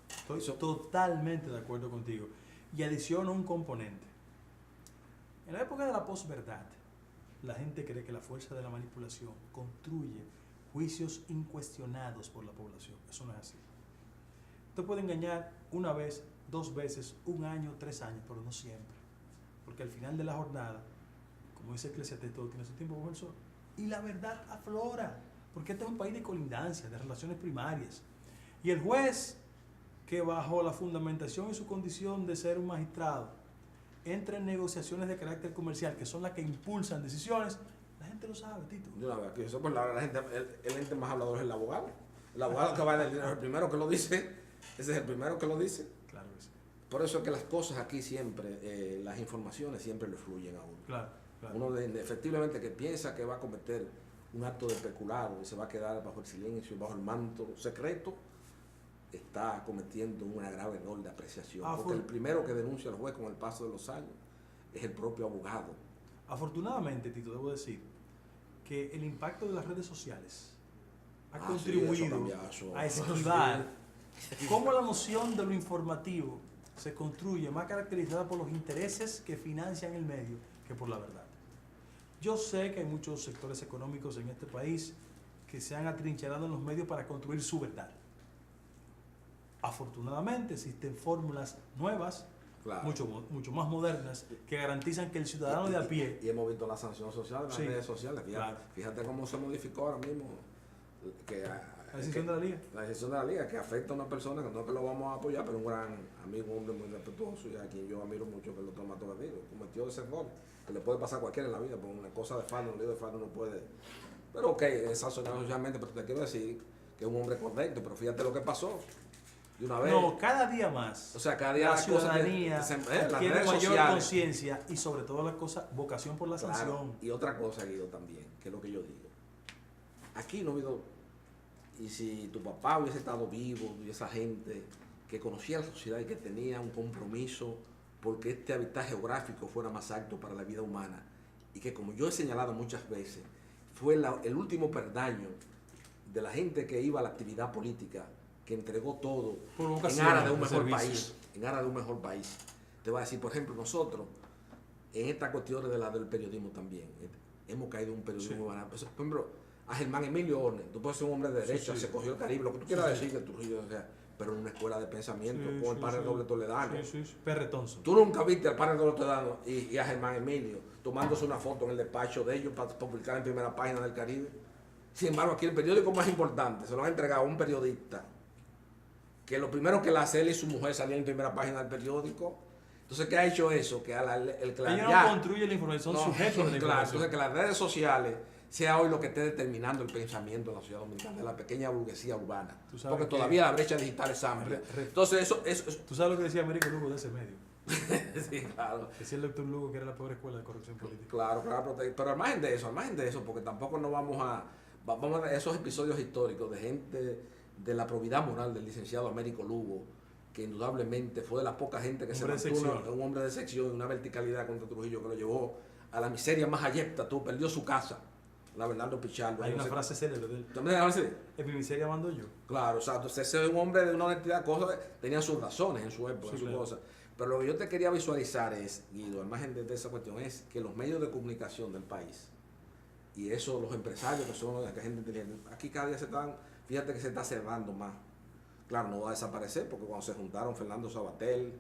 [SPEAKER 3] Estoy totalmente de acuerdo contigo. Y adiciono un componente. En la época de la posverdad, la gente cree que la fuerza de la manipulación construye juicios incuestionados por la población. Eso no es así. Usted puede engañar una vez, 2 veces, 1 año, 3 años, pero no siempre. Porque al final de la jornada, como dice Eclesiastés, todo tiene su tiempo bajo el sol. Y la verdad aflora. Porque este es un país de colindancia, de relaciones primarias. Y el juez, que bajo la fundamentación y su condición de ser un magistrado, entra en negociaciones de carácter comercial, que son las que impulsan decisiones, la gente lo sabe, Tito.
[SPEAKER 2] Eso pues la gente, el ente más hablador es el abogado. El abogado que va en el dinero es el primero que lo dice. Ese es el primero que lo dice.
[SPEAKER 3] Claro que sí.
[SPEAKER 2] Por eso es que las cosas aquí siempre, las informaciones siempre le fluyen a uno.
[SPEAKER 3] Claro.
[SPEAKER 2] Uno efectivamente que piensa que va a cometer un acto de peculado y se va a quedar bajo el silencio, bajo el manto secreto, está cometiendo un grave error de apreciación. Porque el primero que denuncia al juez con el paso de los años es el propio abogado.
[SPEAKER 3] Afortunadamente, Tito, debo decir que el impacto de las redes sociales ha contribuido a esquivar cómo la noción de lo informativo se construye más caracterizada por los intereses que financian el medio que por la verdad. Yo sé que hay muchos sectores económicos en este país que se han atrincherado en los medios para construir su verdad. Afortunadamente existen fórmulas nuevas, mucho más modernas, que garantizan que el ciudadano de a pie...
[SPEAKER 2] Y hemos visto la sanción social en las redes sociales. Fíjate cómo se modificó ahora mismo
[SPEAKER 3] la decisión de la Liga.
[SPEAKER 2] La decisión de la Liga, que afecta a una persona que no que lo vamos a apoyar, pero un gran amigo, un hombre muy respetuoso y a quien yo admiro mucho, que lo toma todo el día. Cometió ese error, que le puede pasar a cualquiera en la vida, por una cosa de falda, un lío de falda no puede... Pero ok, es sancionado socialmente, pero te quiero decir que es un hombre correcto, pero fíjate lo que pasó. De una vez.
[SPEAKER 3] No, cada día más.
[SPEAKER 2] O sea, cada día
[SPEAKER 3] la ciudadanía tiene mayor conciencia y sobre todo la cosa, vocación por la sanción.
[SPEAKER 2] Y otra cosa, Guido, también, que es lo que yo digo. Aquí no ha habido, y si tu papá hubiese estado vivo y esa gente que conocía la sociedad y que tenía un compromiso porque este hábitat geográfico fuera más apto para la vida humana, y que, como yo he señalado muchas veces, fue el último peldaño de la gente que iba a la actividad política, que entregó todo en aras de un mejor país, en aras de un mejor país. Te voy a decir, por ejemplo, nosotros, en estas cuestiones del periodismo también, hemos caído en un periodismo banal. Por ejemplo, a Germán Emilio Orne, tú puedes ser un hombre de derecha, se cogió el Caribe, lo que tú quieras decir de Trujillo, o sea, pero en una escuela de pensamiento con el padre doble toledano.
[SPEAKER 3] Perretonzo.
[SPEAKER 2] Tú nunca viste al padre doble toledano y a Germán Emilio tomándose una foto en el despacho de ellos para publicar en primera página del Caribe. Sin embargo, aquí el periódico más importante se lo han entregado a un periodista que lo primero que la hace él y su mujer salían en primera página del periódico. Entonces, ¿qué ha hecho eso? Que el que
[SPEAKER 3] ellos no construyen la información, son sujetos de la información.
[SPEAKER 2] Entonces, que las redes sociales sea hoy lo que esté determinando el pensamiento de la sociedad dominicana, de la pequeña burguesía urbana. Porque todavía la brecha digital es amplia. Entonces, eso... ¿Tú
[SPEAKER 3] sabes lo que decía Américo Lugo de ese medio?
[SPEAKER 2] Sí, claro.
[SPEAKER 3] Decía el doctor Lugo que era la peor escuela de corrección política.
[SPEAKER 2] Claro, pero al margen de eso, porque tampoco nos vamos a esos episodios históricos de gente de la probidad moral del licenciado Américo Lugo, que indudablemente fue de la poca gente que se mantuvo, un hombre de sección, una verticalidad contra Trujillo que lo llevó a la miseria más ayecta, perdió su casa la Bernardo Pichardo.
[SPEAKER 3] Hay una frase célebre de él.
[SPEAKER 2] ¿También se llama así?
[SPEAKER 3] En mi miseria mando yo.
[SPEAKER 2] Claro, o sea, entonces ese es un hombre de una honestidad, cosas, tenía sus razones en su época,
[SPEAKER 3] Sí,
[SPEAKER 2] en sus
[SPEAKER 3] claro.
[SPEAKER 2] cosas. Pero lo que yo te quería visualizar es, Guido, al margen de esa cuestión, es que los medios de comunicación del país, y eso los empresarios que son la gente inteligente, aquí cada día se están, fíjate que se está cerrando más. Claro, no va a desaparecer porque cuando se juntaron Fernando Sabatel,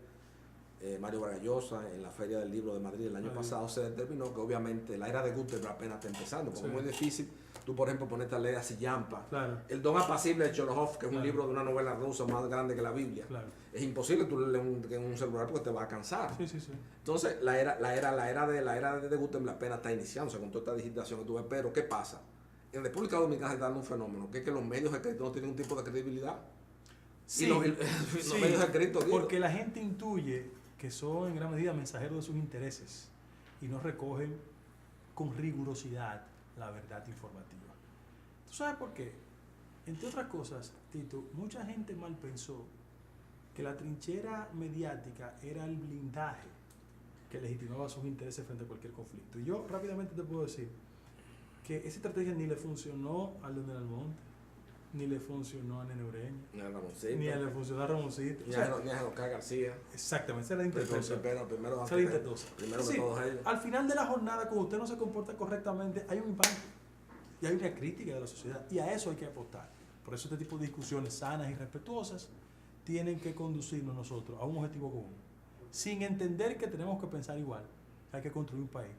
[SPEAKER 2] Mario Vargas Llosa en la Feria del Libro de Madrid el año pasado, se determinó que obviamente la era de Gutenberg apenas está empezando, porque
[SPEAKER 3] Sí.
[SPEAKER 2] es muy difícil tú, por ejemplo, ponerte a leer a Sillampa,
[SPEAKER 3] Claro.
[SPEAKER 2] El don apacible de Chelohov, que es un
[SPEAKER 3] Claro.
[SPEAKER 2] libro de una novela rusa más grande que la Biblia.
[SPEAKER 3] Claro.
[SPEAKER 2] Es imposible tú leer en un celular porque te va a cansar.
[SPEAKER 3] Sí, sí, sí.
[SPEAKER 2] Entonces, la era de Gutenberg apenas está iniciando, con toda esta digitación que tuve. Pero, ¿qué pasa? En República Dominicana se está dando un fenómeno, que es que los medios escritos no tienen un tipo de credibilidad.
[SPEAKER 3] Sí,
[SPEAKER 2] Y los
[SPEAKER 3] sí,
[SPEAKER 2] medios escritos, Guido,
[SPEAKER 3] porque la gente intuye que son en gran medida mensajeros de sus intereses y no recogen con rigurosidad la verdad informativa. ¿Tú sabes por qué? Entre otras cosas, Tito, mucha gente mal pensó que la trinchera mediática era el blindaje que legitimaba sus intereses frente a cualquier conflicto. Y yo rápidamente te puedo decir que esa estrategia ni le funcionó a Leonel Almonte, ni le funcionó a Nene Ureña,
[SPEAKER 2] ni a Ramoncito,
[SPEAKER 3] ni le funcionó a Ramoncito.
[SPEAKER 2] ni
[SPEAKER 3] O sea,
[SPEAKER 2] a Oscar García.
[SPEAKER 3] exactamente, esa era la intetosa.
[SPEAKER 2] Primero
[SPEAKER 3] Esa era la intetosa.
[SPEAKER 2] primero
[SPEAKER 3] Sí,
[SPEAKER 2] que todos ellos.
[SPEAKER 3] al final de la jornada, cuando usted no se comporta correctamente, hay un impacto y hay una crítica de la sociedad. Y a eso hay que apostar. Por eso este tipo de discusiones sanas y respetuosas tienen que conducirnos nosotros a un objetivo común. Sin entender que tenemos que pensar igual, hay que construir un país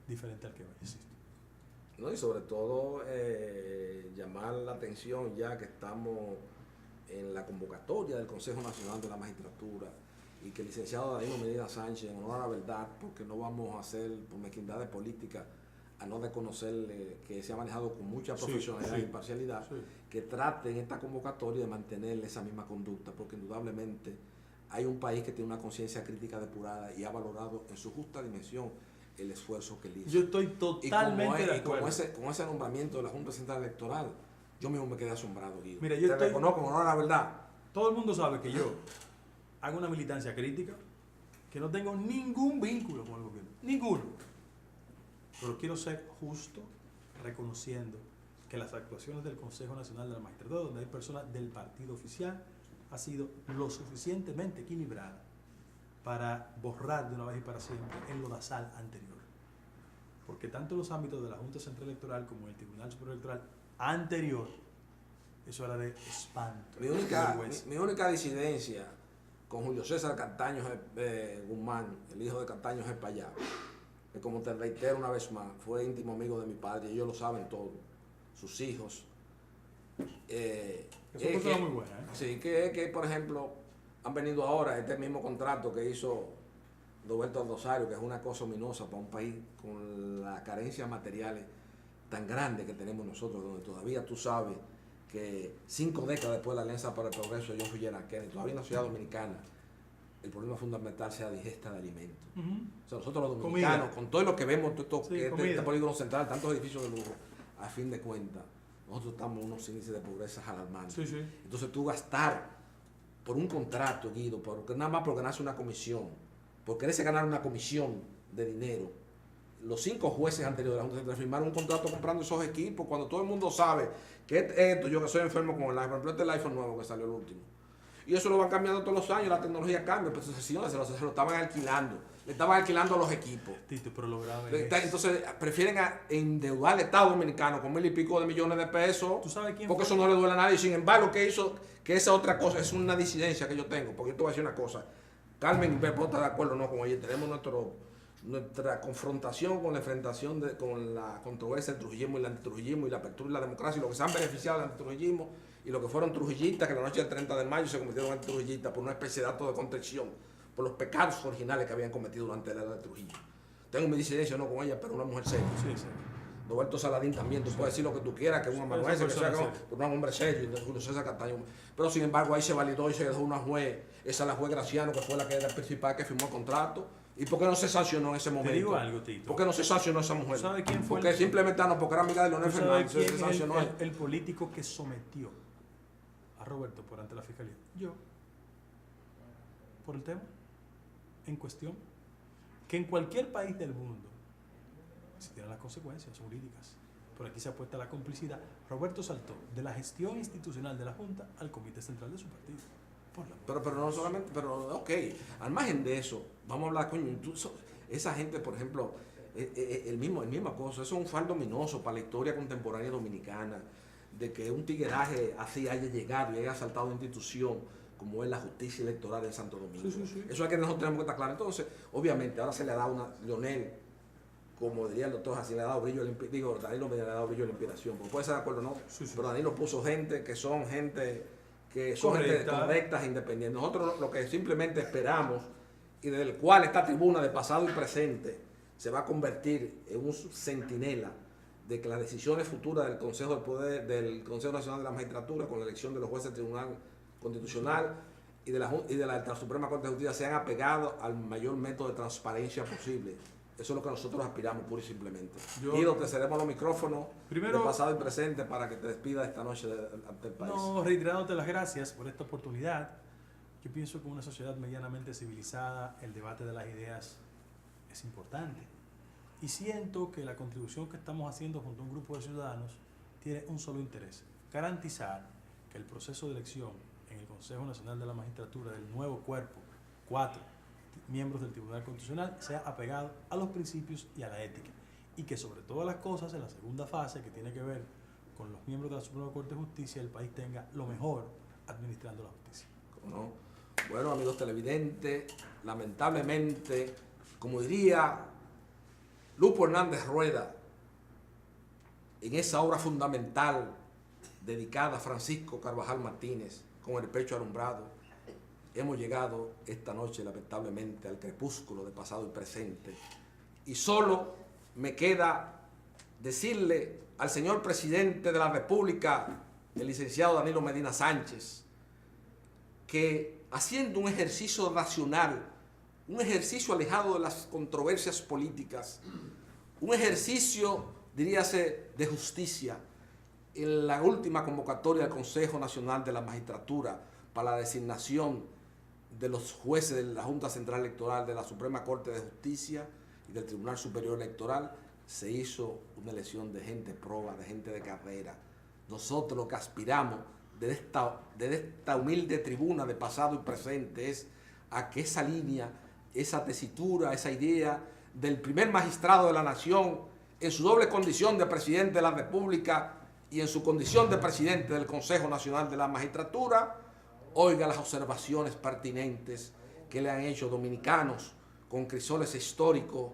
[SPEAKER 3] diferente al que hoy existe.
[SPEAKER 2] ¿No? Y sobre todo llamar la atención ya que estamos en la convocatoria del Consejo Nacional de la Magistratura y que el licenciado Danilo Medina Sánchez, en honor a la verdad, porque no vamos a hacer por mezquindades políticas, a no reconocer que se ha manejado con mucha
[SPEAKER 3] Sí,
[SPEAKER 2] profesionalidad
[SPEAKER 3] sí,
[SPEAKER 2] e imparcialidad,
[SPEAKER 3] sí.
[SPEAKER 2] que traten esta convocatoria de mantener esa misma conducta, porque indudablemente hay un país que tiene una conciencia crítica depurada y ha valorado en su justa dimensión el esfuerzo que él hizo.
[SPEAKER 3] Yo estoy totalmente de
[SPEAKER 2] Y como
[SPEAKER 3] acuerdo.
[SPEAKER 2] con ese nombramiento de la Junta Central Electoral, yo mismo me quedé asombrado, Guido.
[SPEAKER 3] Mira, yo
[SPEAKER 2] Te
[SPEAKER 3] estoy-
[SPEAKER 2] reconozco, en honor a la verdad.
[SPEAKER 3] Todo el mundo sabe que yo hago una militancia crítica, que no tengo ningún vínculo con el gobierno, ninguno. Pero quiero ser justo reconociendo que las actuaciones del Consejo Nacional de la Magistratura, donde hay personas del partido oficial, ha sido lo suficientemente equilibrada para borrar de una vez y para siempre el lodazal anterior. Porque tanto en los ámbitos de la Junta Central Electoral como en el Tribunal Superior Electoral anterior, eso era de espanto.
[SPEAKER 2] Mi
[SPEAKER 3] de
[SPEAKER 2] única,
[SPEAKER 3] vergüenza.
[SPEAKER 2] mi única disidencia con Julio César Castaños Guzmán, el hijo de Castaños Espallá, que como te reitero una vez más, fue íntimo amigo de mi padre, y ellos lo saben todo, sus hijos.
[SPEAKER 3] Es una persona muy buena, ¿eh?
[SPEAKER 2] Sí, que por ejemplo, han venido ahora este mismo contrato que hizo Roberto Rosario, que es una cosa ominosa para un país con las carencias materiales tan grandes que tenemos nosotros, donde todavía tú sabes que 5 décadas después de la Alianza para el Progreso de John F. Kennedy, todavía en la sociedad dominicana, el problema fundamental sea digesta de alimentos.
[SPEAKER 3] Ujú.
[SPEAKER 2] O sea, nosotros los dominicanos,
[SPEAKER 3] Comida.
[SPEAKER 2] con todo lo que vemos, todo
[SPEAKER 3] Sí,
[SPEAKER 2] este
[SPEAKER 3] comida.
[SPEAKER 2] polígono central, tantos edificios de lujo, a fin de cuentas, nosotros estamos en unos índices de pobreza alarmantes.
[SPEAKER 3] Sí, sí.
[SPEAKER 2] Entonces tú gastar por un contrato, Guido, porque nada más por ganarse una comisión, por quererse ganar una comisión de dinero. Los 5 jueces anteriores de la Junta Central firmaron un contrato comprando esos equipos cuando todo el mundo sabe que esto, yo que soy enfermo con el iPhone, por ejemplo, este es el iPhone nuevo que salió el último. Y eso lo van cambiando todos los años, la tecnología cambia, pero señores, se lo estaban alquilando, le estaban alquilando los equipos.
[SPEAKER 3] Tito, pero lo grave es...
[SPEAKER 2] Entonces prefieren endeudar al Estado Dominicano con 1,000 y pico de millones de pesos,
[SPEAKER 3] ¿Tú sabes quién
[SPEAKER 2] porque
[SPEAKER 3] fue?
[SPEAKER 2] eso no le duele a nadie. Sin embargo, que hizo que esa otra cosa es una disidencia que yo tengo, porque yo te voy a decir una cosa. Carmen vos estás de acuerdo no con ella, tenemos nuestra confrontación con la enfrentación con la controversia del trujillismo y el antitrujillismo y la apertura y la democracia y lo que se han beneficiado del antitrujillismo y lo que fueron trujillistas que la noche del 30 de mayo se convirtieron en antitrujillistas por una especie de acto de contrición por los pecados originales que habían cometido durante la era de Trujillo. Tengo mi disidencia no con ella, pero una mujer seria.
[SPEAKER 3] Sí, sí.
[SPEAKER 2] Roberto Saladín también, tú puedes decir lo que tú quieras, que es un amanuense, que sea
[SPEAKER 3] persona
[SPEAKER 2] pero un hombre serio, y Julio César Castaño. Pero sin embargo ahí se validó y se dejó una juez, esa es la juez Graciano, que fue la que era principal que firmó el contrato. ¿Y por qué no se sancionó en ese momento?
[SPEAKER 3] Te digo algo, Tito.
[SPEAKER 2] ¿Por qué no se sancionó esa mujer?
[SPEAKER 3] ¿Tú sabes quién fue
[SPEAKER 2] Porque
[SPEAKER 3] el-
[SPEAKER 2] simplemente no, porque era amiga de Leonel
[SPEAKER 3] ¿Tú sabes
[SPEAKER 2] Fernández,
[SPEAKER 3] quién
[SPEAKER 2] se
[SPEAKER 3] es
[SPEAKER 2] sancionó.
[SPEAKER 3] el político que sometió a Roberto por ante la fiscalía? Yo. Por el tema en cuestión. Que en cualquier país del mundo existieran las consecuencias jurídicas. por aquí se apuesta la complicidad. Roberto saltó de la gestión institucional de la Junta al Comité Central de su partido.
[SPEAKER 2] Pero no solamente, pero ok, al margen de eso, vamos a hablar, coño, esa gente, por ejemplo, el mismo cosa, eso es un fardo ominoso para la historia contemporánea dominicana, de que un tigueraje así haya llegado y haya asaltado una institución como es la justicia electoral en Santo Domingo.
[SPEAKER 3] Sí.
[SPEAKER 2] Eso es que nosotros tenemos que estar claro. Entonces, obviamente, ahora se le ha dado una, Leonel, como diría el doctor, así le ha dado brillo, Danilo me ha dado brillo a la inspiración, porque puede ser de acuerdo o no, pero Danilo puso gente que son gente correctas e independientes. Nosotros lo que simplemente esperamos y del cual esta tribuna de pasado y presente se va a convertir en un centinela de que las decisiones futuras del Consejo del Poder, del Consejo Nacional de la Magistratura, con la elección de los jueces del Tribunal Constitucional y de la Suprema Corte de Justicia, sean apegados al mayor método de transparencia posible. Eso es lo que nosotros aspiramos pura y simplemente. Guido, te cedemos los micrófonos de pasado y presente para que te despidas esta noche ante el país.
[SPEAKER 3] No, reiterándote las gracias por esta oportunidad. Yo pienso que en una sociedad medianamente civilizada el debate de las ideas es importante. Y siento que la contribución que estamos haciendo junto a un grupo de ciudadanos tiene un solo interés: garantizar que el proceso de elección en el Consejo Nacional de la Magistratura del nuevo cuerpo, 4 miembros del Tribunal Constitucional, sea apegado a los principios y a la ética. Y que sobre todas las cosas, en la segunda fase, que tiene que ver con los miembros de la Suprema Corte de Justicia, el país tenga lo mejor administrando la justicia.
[SPEAKER 2] ¿Cómo no? Bueno, amigos televidentes, lamentablemente, como diría Lupo Hernández Rueda, en esa obra fundamental dedicada a Francisco Carvajal Martínez, Con el pecho alumbrado, hemos llegado esta noche lamentablemente al crepúsculo de pasado y presente. Y solo me queda decirle al señor presidente de la República, el licenciado Danilo Medina Sánchez, que haciendo un ejercicio racional, un ejercicio alejado de las controversias políticas, un ejercicio, diríase, de justicia, en la última convocatoria del Consejo Nacional de la Magistratura para la designación de los jueces de la Junta Central Electoral, de la Suprema Corte de Justicia y del Tribunal Superior Electoral, se hizo una elección de gente proba, de gente de carrera. Nosotros lo que aspiramos desde esta humilde tribuna de pasado y presente es a que esa línea, esa tesitura, esa idea del primer magistrado de la nación, en su doble condición de presidente de la República y en su condición de presidente del Consejo Nacional de la Magistratura, oiga las observaciones pertinentes que le han hecho dominicanos con crisoles históricos,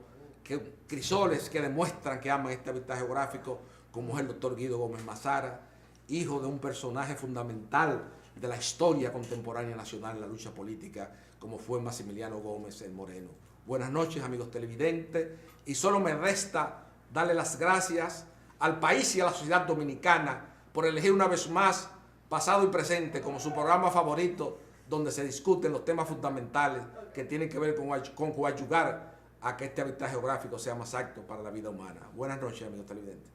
[SPEAKER 2] crisoles que demuestran que aman este hábitat geográfico, como es el doctor Guido Gómez Mazara, hijo de un personaje fundamental de la historia contemporánea nacional en la lucha política, como fue Maximiliano Gómez el Moreno. Buenas noches, amigos televidentes, y solo me resta darle las gracias al país y a la sociedad dominicana por elegir una vez más Pasado y Presente como su programa favorito, donde se discuten los temas fundamentales que tienen que ver con coadyuvar a que este hábitat geográfico sea más apto para la vida humana. Buenas noches, amigos televidentes.